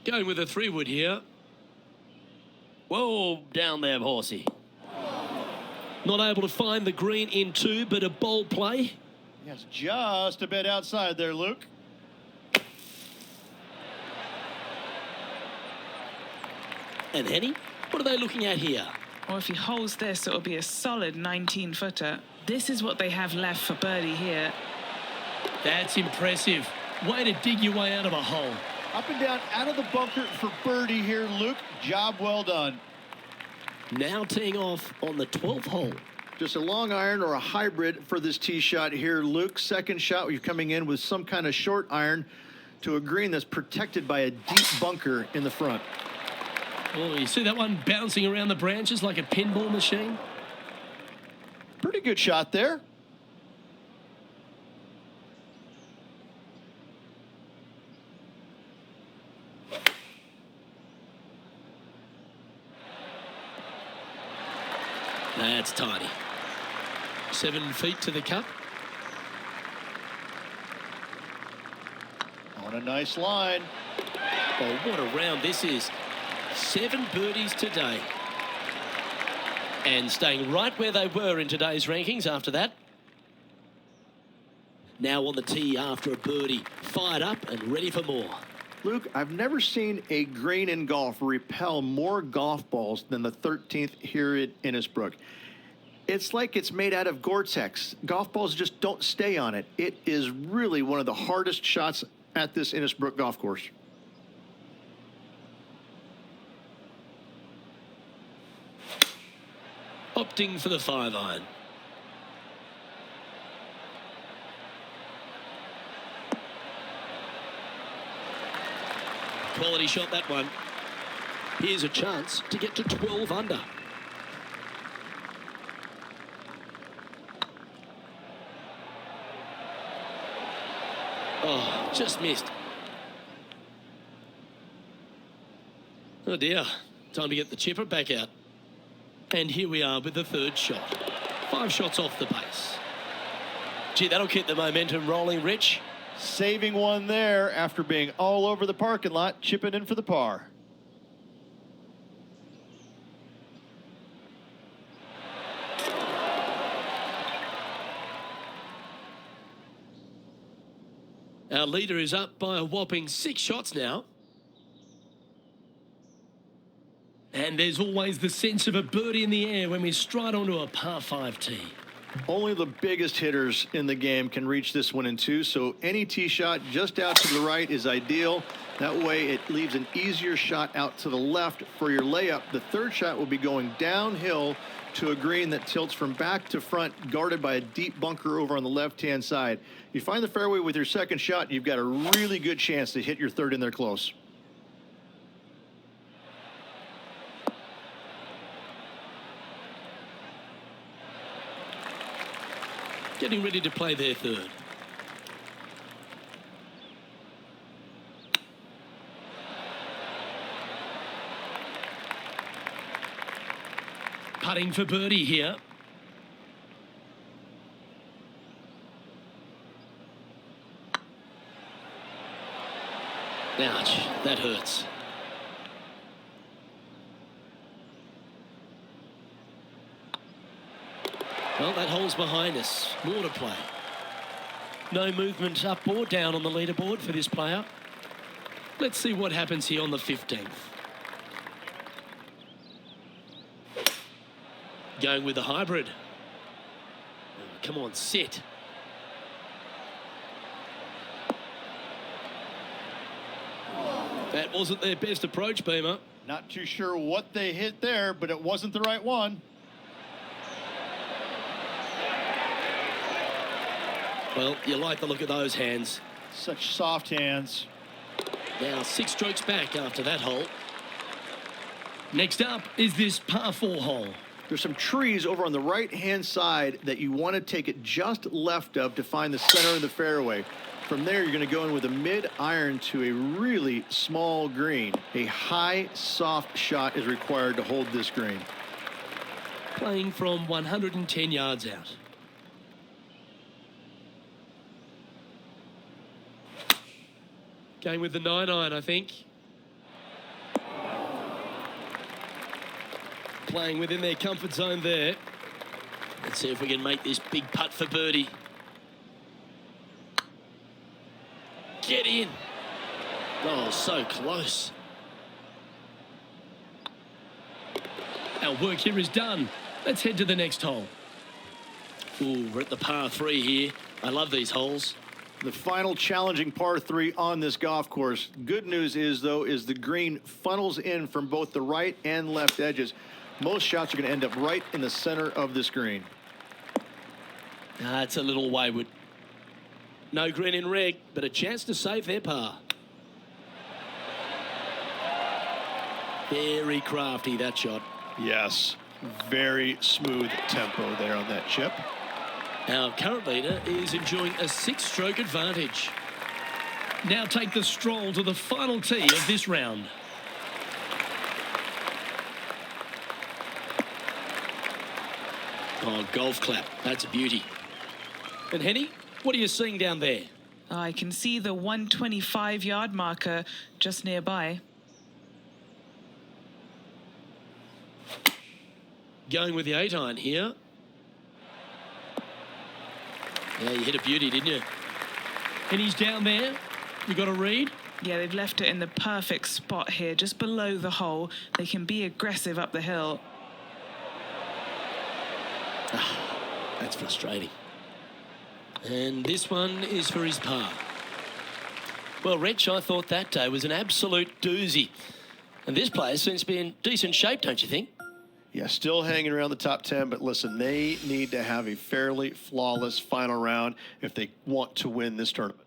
[SPEAKER 1] Going with a 3-wood here. Whoa, down there, horsey. Not able to find the green in 2, but a bold play.
[SPEAKER 5] Yes, just a bit outside there, Luke.
[SPEAKER 1] And Henny, what are they looking at here?
[SPEAKER 2] Or if he holds this, it'll be a solid 19-footer. This is what they have left for birdie here.
[SPEAKER 1] That's impressive. Way to dig your way out of a hole.
[SPEAKER 5] Up and down out of the bunker for birdie here, Luke. Job well done.
[SPEAKER 1] Now teeing off on the 12th hole.
[SPEAKER 3] Just a long iron or a hybrid for this tee shot here, Luke. Second shot, you're coming in with some kind of short iron to a green that's protected by a deep bunker in the front.
[SPEAKER 1] Oh, you see that one bouncing around the branches like a pinball machine?
[SPEAKER 5] Pretty good shot there.
[SPEAKER 1] That's tidy. 7 feet to the cup.
[SPEAKER 5] On a nice line.
[SPEAKER 1] Oh, what a round this is. 7 birdies today. And staying right where they were in today's rankings after that. Now on the tee after a birdie. Fired up and ready for more.
[SPEAKER 3] Luke, I've never seen a green in golf repel more golf balls than the 13th here at Innisbrook. It's like it's made out of Gore-Tex. Golf balls just don't stay on it. It is really one of the hardest shots at this Innisbrook golf course.
[SPEAKER 1] Opting for the 5-iron. Quality shot, that one. Here's a chance to get to 12 under. Oh, just missed. Oh dear, time to get the chipper back out. And here we are with the third shot. 5 shots off the pace. Gee, that'll keep the momentum rolling, Rich.
[SPEAKER 5] Saving one there after being all over the parking lot, chipping in for the par.
[SPEAKER 1] Our leader is up by a whopping 6 shots now. And there's always the sense of a birdie in the air when we stride onto a par 5 tee.
[SPEAKER 3] Only the biggest hitters in the game can reach this one in 2, so any tee shot just out to the right is ideal. That way it leaves an easier shot out to the left for your layup. The third shot will be going downhill to a green that tilts from back to front, guarded by a deep bunker over on the left-hand side. You find the fairway with your second shot, you've got a really good chance to hit your third in there close.
[SPEAKER 1] Getting ready to play their third. Putting for birdie here. Ouch, that hurts. Well, that hole's behind us. More to play. No movement up or down on the leaderboard for this player. Let's see what happens here on the 15th. Going with the hybrid. Oh, come on, sit. That wasn't their best approach, Beamer.
[SPEAKER 5] Not too sure what they hit there, but it wasn't the right one.
[SPEAKER 1] Well, you like the look of those hands.
[SPEAKER 5] Such soft hands.
[SPEAKER 1] Now 6 strokes back after that hole. Next up is this par 4 hole.
[SPEAKER 3] There's some trees over on the right-hand side that you want to take it just left of to find the center of the fairway. From there, you're going to go in with a mid-iron to a really small green. A high, soft shot is required to hold this green.
[SPEAKER 1] Playing from 110 yards out. Going with the 9-iron, I think. Playing within their comfort zone there. Let's see if we can make this big putt for birdie. Get in. Oh, so close. Our work here is done. Let's head to the next hole. Ooh, we're at the par 3 here. I love these holes.
[SPEAKER 3] The final challenging par 3 on this golf course. Good news is, though, is the green funnels in from both the right and left edges. Most shots are going to end up right in the center of this green.
[SPEAKER 1] It's a little wayward. No green in red, but a chance to save their par. Very crafty, that shot.
[SPEAKER 4] Yes, very smooth tempo there on that chip.
[SPEAKER 1] Our current leader is enjoying a 6-stroke advantage. Now take the stroll to the final tee of this round. Oh, golf clap. That's a beauty. And Henny, what are you seeing down there?
[SPEAKER 2] I can see the 125-yard marker just nearby.
[SPEAKER 1] Going with the 8-iron here. Yeah, you hit a beauty, didn't you? And he's down there. You got a read?
[SPEAKER 2] Yeah, they've left it in the perfect spot here, just below the hole. They can be aggressive up the hill.
[SPEAKER 1] That's frustrating. And this one is for his par. Well, Rich, I thought that day was an absolute doozy. And this player seems to be in decent shape, don't you think?
[SPEAKER 4] Yeah, still hanging around the top 10, but listen, they need to have a fairly flawless final round if they want to win this tournament.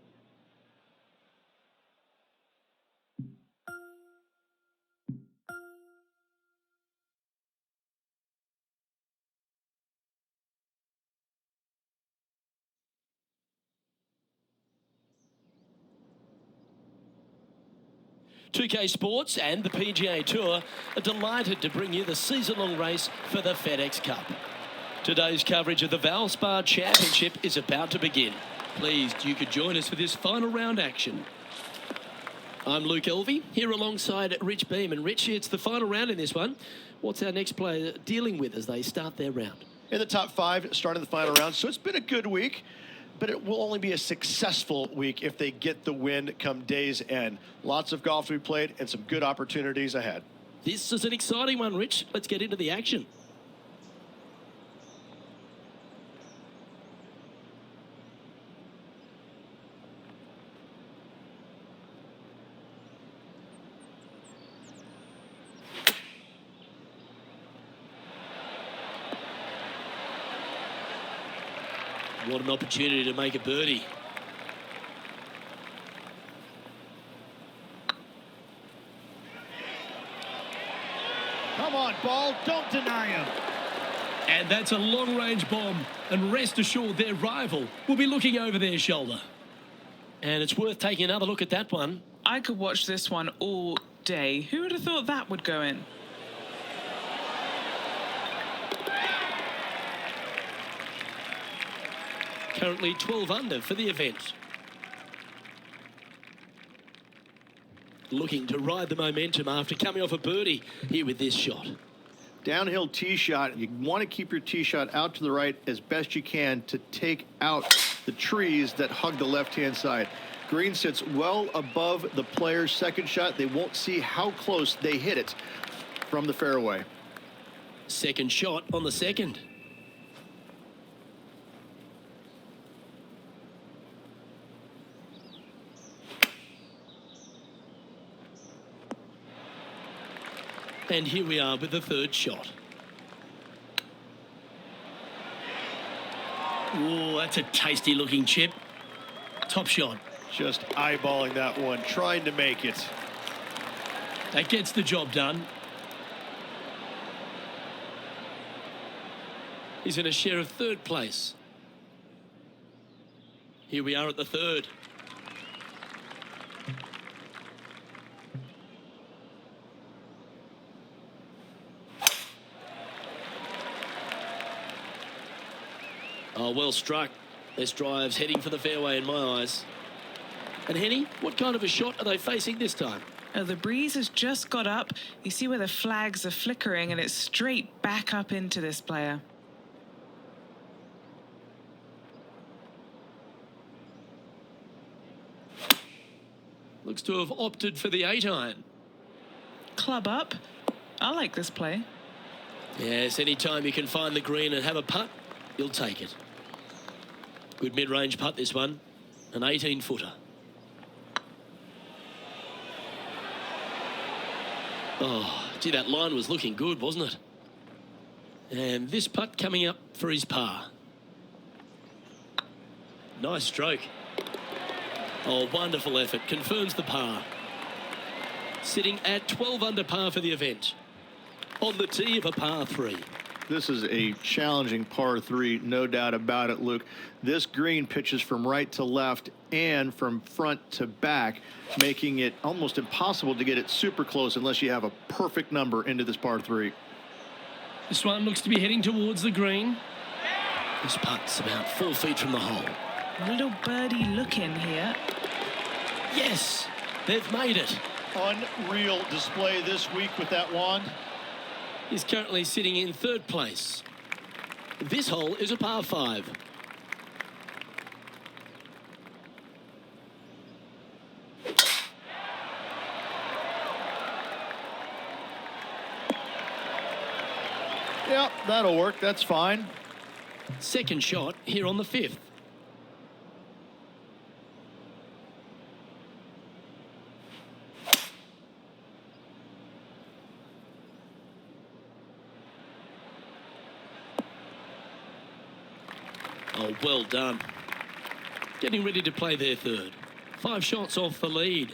[SPEAKER 1] .2K Sports and the PGA Tour are delighted to bring you the season-long race for the FedEx Cup. Today's coverage of the Valspar Championship is about to begin. Pleased you could join us for this final round action. I'm Luke Elvey, here alongside Rich Beam. And Rich, it's the final round in this one. What's our next player dealing with as they start their round?
[SPEAKER 4] In the top 5, starting the final round, so it's been a good week. But it will only be a successful week if they get the win come day's end. Lots of golf to be played and some good opportunities ahead.
[SPEAKER 1] This is an exciting one, Rich. Let's get into the action. What an opportunity to make a birdie.
[SPEAKER 5] Come on, ball. Don't deny him.
[SPEAKER 1] And that's a long-range bomb. And rest assured, their rival will be looking over their shoulder. And it's worth taking another look at that one.
[SPEAKER 2] I could watch this one all day. Who would have thought that would go in?
[SPEAKER 1] Currently 12 under for the event. Looking to ride the momentum after coming off a birdie here with this shot.
[SPEAKER 3] Downhill tee shot. You want to keep your tee shot out to the right as best you can to take out the trees that hug the left-hand side. Green sits well above the player's second shot. They won't see how close they hit it from the fairway.
[SPEAKER 1] Second shot on the second. And here we are with the third shot. Oh, that's a tasty looking chip. Top shot.
[SPEAKER 4] Just eyeballing that one, trying to make it.
[SPEAKER 1] That gets the job done. He's in a share of third place. Here we are at the third. Oh, well struck. This drive's heading for the fairway in my eyes. And Henny, what kind of a shot are they facing this time?
[SPEAKER 2] Oh, the breeze has just got up. You see where the flags are flickering, and it's straight back up into this player.
[SPEAKER 1] Looks to have opted for the 8-iron.
[SPEAKER 2] Club up. I like this play.
[SPEAKER 1] Yes, any time you can find the green and have a putt, you'll take it. Good mid-range putt, this one. An 18-footer. Oh, gee, that line was looking good, wasn't it? And this putt coming up for his par. Nice stroke. Oh, wonderful effort. Confirms the par. Sitting at 12 under par for the event. On the tee of a par 3.
[SPEAKER 3] This is a challenging par 3, no doubt about it, Luke. This green pitches from right to left and from front to back, making it almost impossible to get it super close unless you have a perfect number into this par 3.
[SPEAKER 1] This one looks to be heading towards the green. This putt's about 4 feet from the hole.
[SPEAKER 2] A little birdie look in here.
[SPEAKER 1] Yes, they've made it.
[SPEAKER 5] Unreal display this week with that wand.
[SPEAKER 1] He's currently sitting in 3rd place. This hole is a par 5.
[SPEAKER 3] Yep, that'll work. That's fine.
[SPEAKER 1] Second shot here on the 5th. Oh, well done. Getting ready to play their 3rd. 5 shots off the lead.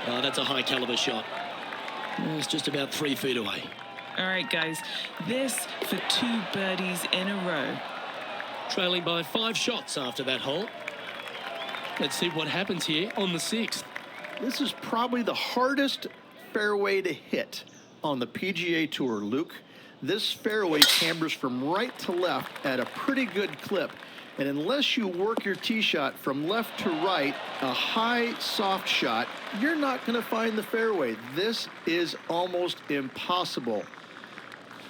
[SPEAKER 1] Oh, that's a high caliber shot. It's just about 3 feet away.
[SPEAKER 2] All right, guys. This for 2 birdies in a row.
[SPEAKER 1] Trailing by 5 shots after that hole. Let's see what happens here on the 6th.
[SPEAKER 3] This is probably the hardest fairway to hit on the PGA Tour, Luke. This fairway cambers from right to left at a pretty good clip. And unless you work your tee shot from left to right, a high, soft shot, you're not going to find the fairway. This is almost impossible.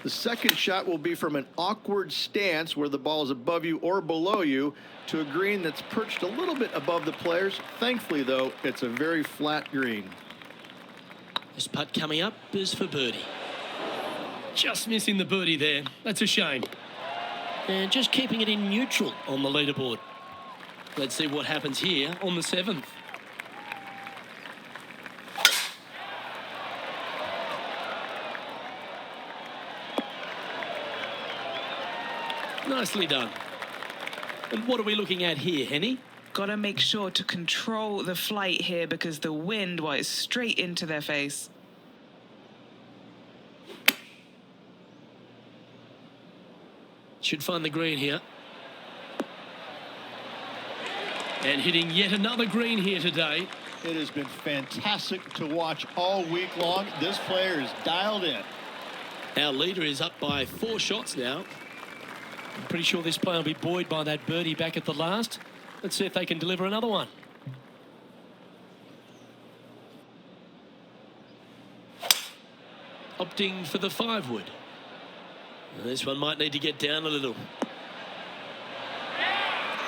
[SPEAKER 3] The second shot will be from an awkward stance where the ball is above you or below you to a green that's perched a little bit above the players. Thankfully, though, it's a very flat green.
[SPEAKER 1] This putt coming up is for birdie. Just missing the birdie there. That's a shame. And just keeping it in neutral on the leaderboard. Let's see what happens here on the 7th. Nicely done. And what are we looking at here, Henny?
[SPEAKER 2] Got to make sure to control the flight here because the wind, well, is straight into their face.
[SPEAKER 1] Should find the green here. And hitting yet another green here today.
[SPEAKER 5] It has been fantastic to watch all week long. This player is dialed in.
[SPEAKER 1] Our leader is up by 4 shots now. I'm pretty sure this player will be buoyed by that birdie back at the last. Let's see if they can deliver another one. Opting for the 5-wood. This one might need to get down a little.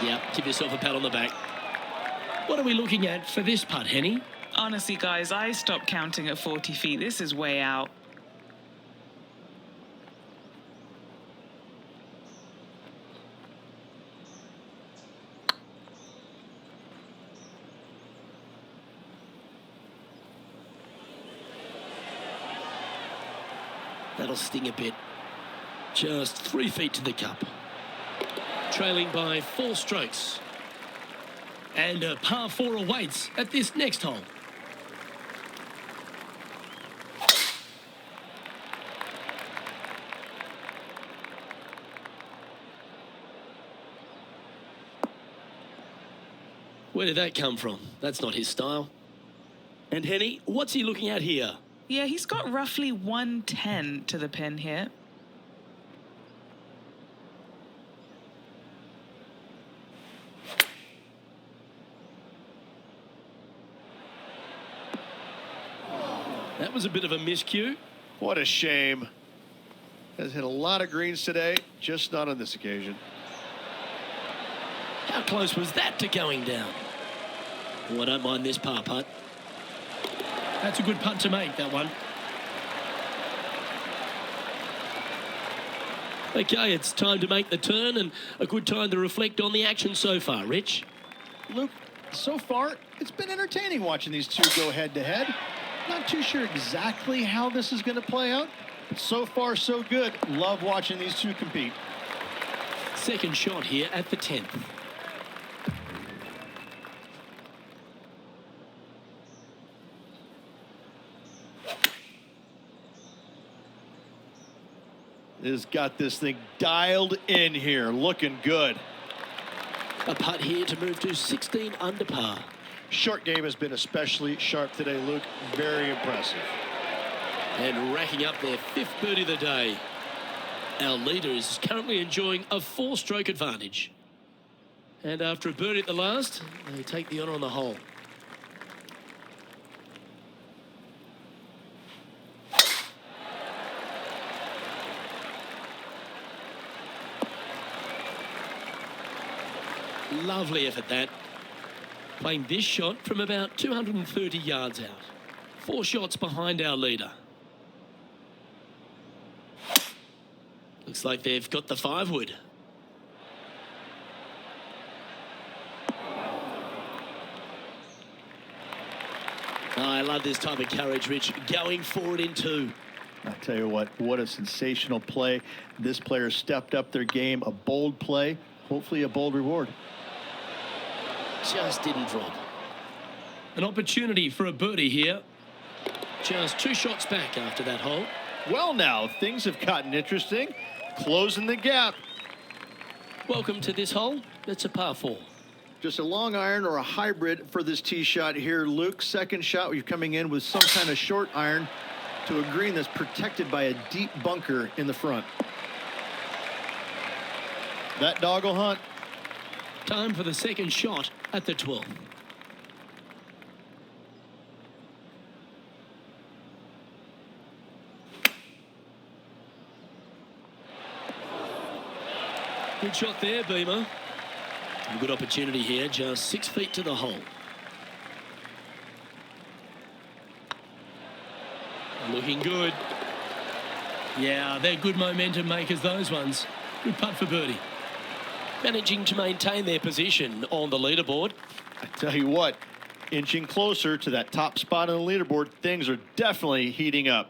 [SPEAKER 1] Yeah, give yourself a pat on the back. What are we looking at for this putt, Henny?
[SPEAKER 2] Honestly, guys, I stopped counting at 40 feet. This is way out.
[SPEAKER 1] That'll sting a bit. Just 3 feet to the cup. Trailing by 4 strokes. And a par 4 awaits at this next hole. Where did that come from? That's not his style. And Henny, what's he looking at here?
[SPEAKER 2] Yeah, he's got roughly 110 to the pin here.
[SPEAKER 1] That was a bit of a miscue.
[SPEAKER 4] What a shame. Has hit a lot of greens today, just not on this occasion.
[SPEAKER 1] How close was that to going down? Oh, I don't mind this par putt. That's a good putt to make, that one. Okay, it's time to make the turn and a good time to reflect on the action so far, Rich.
[SPEAKER 5] Luke, so far, it's been entertaining watching these two go head-to-head. Not too sure exactly how this is going to play out, but so far, so good. Love watching these two compete.
[SPEAKER 1] Second shot here at the 10th.
[SPEAKER 3] Has got this thing dialed in here, looking good.
[SPEAKER 1] A putt here to move to 16 under par.
[SPEAKER 4] Short game has been especially sharp today, Luke. Very impressive.
[SPEAKER 1] And racking up their 5th birdie of the day. Our leader is currently enjoying a 4-stroke advantage. And after a birdie at the last, they take the honour on the hole. Lovely effort that. Playing this shot from about 230 yards out. 4 shots behind our leader. Looks like they've got the 5-wood. Oh, I love this type of courage, Rich. Going forward in 2.
[SPEAKER 5] I'll tell you what a sensational play. This player stepped up their game, a bold play, hopefully a bold reward.
[SPEAKER 1] Just didn't drop. An opportunity for a birdie here. Just 2 shots back after that hole.
[SPEAKER 3] Well, now, things have gotten interesting. Closing the gap.
[SPEAKER 1] Welcome to this hole. It's a par 4.
[SPEAKER 3] Just a long iron or a hybrid for this tee shot here, Luke. Second shot, you're coming in with some kind of short iron to a green that's protected by a deep bunker in the front.
[SPEAKER 5] That dog will hunt.
[SPEAKER 1] Time for the second shot at the 12th. Good shot there, Beamer. A good opportunity here, just 6 feet to the hole. Looking good. Yeah, they're good momentum makers, those ones. Good putt for birdie. Managing to maintain their position on the leaderboard.
[SPEAKER 3] I tell you what, inching closer to that top spot on the leaderboard, things are definitely heating up.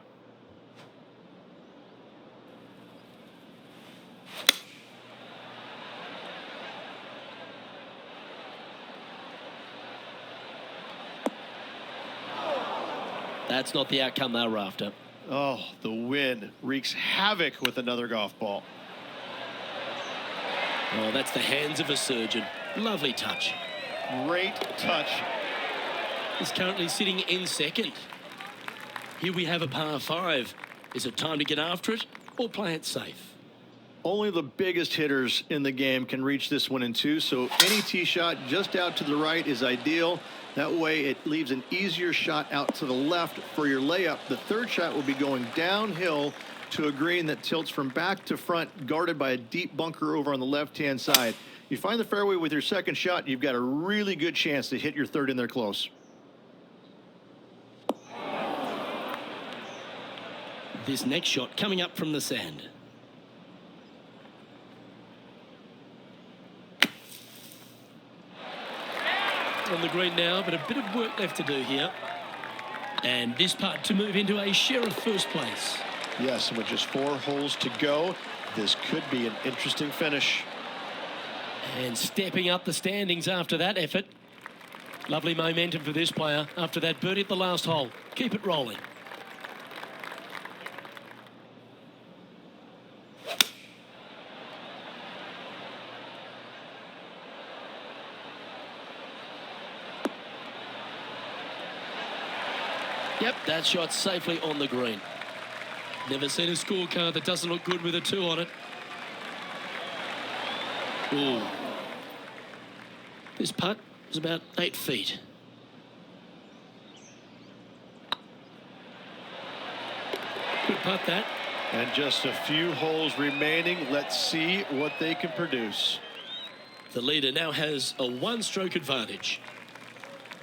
[SPEAKER 1] That's not the outcome they were after.
[SPEAKER 4] Oh, the wind wreaks havoc with another golf ball.
[SPEAKER 1] Oh, that's the hands of a surgeon. Lovely touch.
[SPEAKER 3] Great touch.
[SPEAKER 1] He's currently sitting in second. Here we have a par 5. Is it time to get after it or play it safe?
[SPEAKER 3] Only the biggest hitters in the game can reach this one in 2, so any tee shot just out to the right is ideal. That way it leaves an easier shot out to the left for your layup. The third shot will be going downhill to a green that tilts from back to front, guarded by a deep bunker over on the left-hand side. You find the fairway with your second shot, you've got a really good chance to hit your third in there close.
[SPEAKER 1] This next shot coming up from the sand. On the green now, but a bit of work left to do here. And this putt to move into a share of first place.
[SPEAKER 4] Yes, and with just 4 holes to go, this could be an interesting finish.
[SPEAKER 1] And stepping up the standings after that effort. Lovely momentum for this player after that birdie at the last hole. Keep it rolling. Yep, that shot safely on the green. Never seen a scorecard that doesn't look good with a 2 on it. Ooh. This putt is about 8 feet. Good putt that.
[SPEAKER 4] And just a few holes remaining. Let's see what they can produce.
[SPEAKER 1] The leader now has a 1-stroke advantage.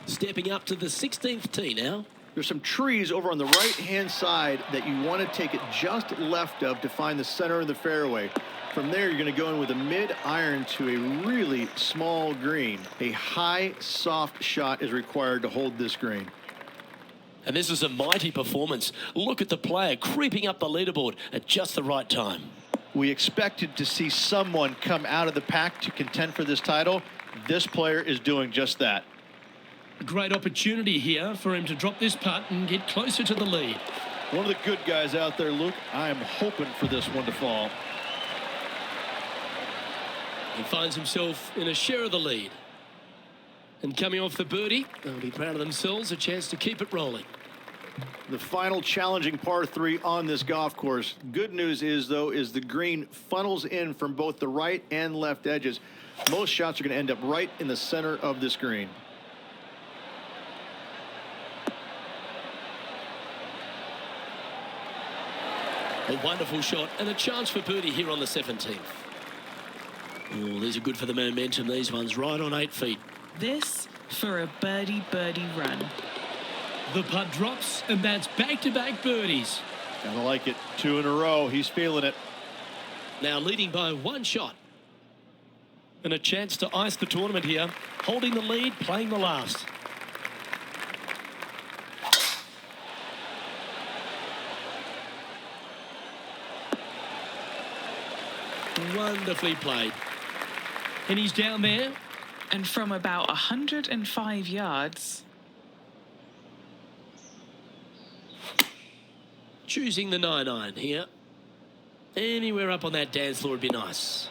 [SPEAKER 1] Stepping up to the 16th tee now.
[SPEAKER 3] There's some trees over on the right-hand side that you want to take it just left of to find the center of the fairway. From there, you're going to go in with a mid-iron to a really small green. A high, soft shot is required to hold this green.
[SPEAKER 1] And this is a mighty performance. Look at the player creeping up the leaderboard at just the right time.
[SPEAKER 5] We expected to see someone come out of the pack to contend for this title. This player is doing just that.
[SPEAKER 1] A great opportunity here for him to drop this putt and get closer to the lead.
[SPEAKER 5] One of the good guys out there, Luke. I am hoping for this one to fall.
[SPEAKER 1] He finds himself in a share of the lead. And coming off the birdie, they'll be proud of themselves, a chance to keep it rolling.
[SPEAKER 3] The final challenging par 3 on this golf course. Good news is, though, is the green funnels in from both the right and left edges. Most shots are going to end up right in the center of this green.
[SPEAKER 1] A wonderful shot and a chance for birdie here on the 17th. Oh, these are good for the momentum. These ones right on 8 feet.
[SPEAKER 2] This for a birdie run.
[SPEAKER 1] The putt drops, and that's back-to-back birdies.
[SPEAKER 5] Gotta like it. 2 in a row. He's feeling it.
[SPEAKER 1] Now leading by 1 shot. And a chance to ice the tournament here. Holding the lead, playing the last. Wonderfully played. And he's down there.
[SPEAKER 2] And from about 105 yards.
[SPEAKER 1] Choosing the 9-iron here. Anywhere up on that dance floor would be nice.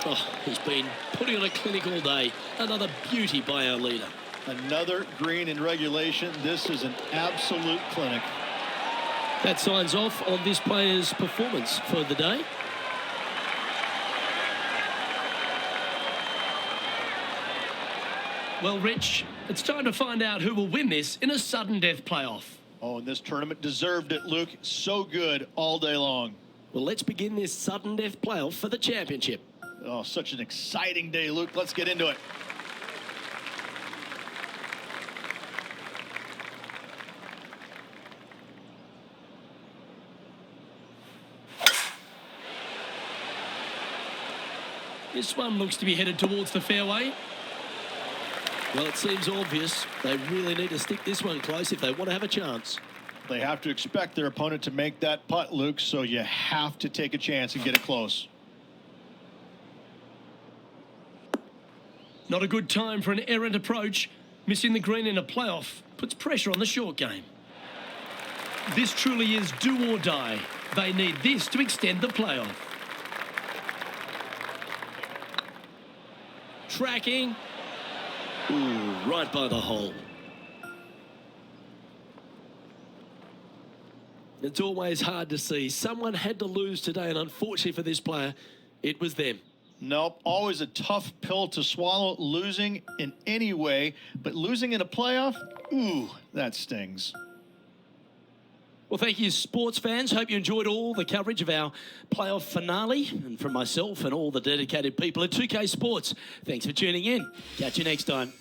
[SPEAKER 1] Oh, he's been putting on a clinic all day. Another beauty by our leader.
[SPEAKER 5] Another green in regulation. This is an absolute clinic.
[SPEAKER 1] That signs off on this player's performance for the day. Well, Rich, it's time to find out who will win this in a sudden death playoff.
[SPEAKER 5] Oh, and this tournament deserved it, Luke. So good all day long.
[SPEAKER 1] Well, let's begin this sudden death playoff for the championship.
[SPEAKER 5] Oh, such an exciting day, Luke. Let's get into it.
[SPEAKER 1] This one looks to be headed towards the fairway. Well, it seems obvious. They really need to stick this one close if they want to have a chance.
[SPEAKER 5] They have to expect their opponent to make that putt, Luke, so you have to take a chance and get it close.
[SPEAKER 1] Not a good time for an errant approach. Missing the green in a playoff puts pressure on the short game. This truly is do or die. They need this to extend the playoff. Tracking. Ooh, right by the hole. It's always hard to see. Someone had to lose today, and unfortunately for this player, it was them.
[SPEAKER 5] Nope, always a tough pill to swallow, losing in any way, but losing in a playoff, ooh, that stings.
[SPEAKER 1] Well, thank you, sports fans. Hope you enjoyed all the coverage of our playoff finale. And from myself and all the dedicated people at 2K Sports, thanks for tuning in. Catch you next time.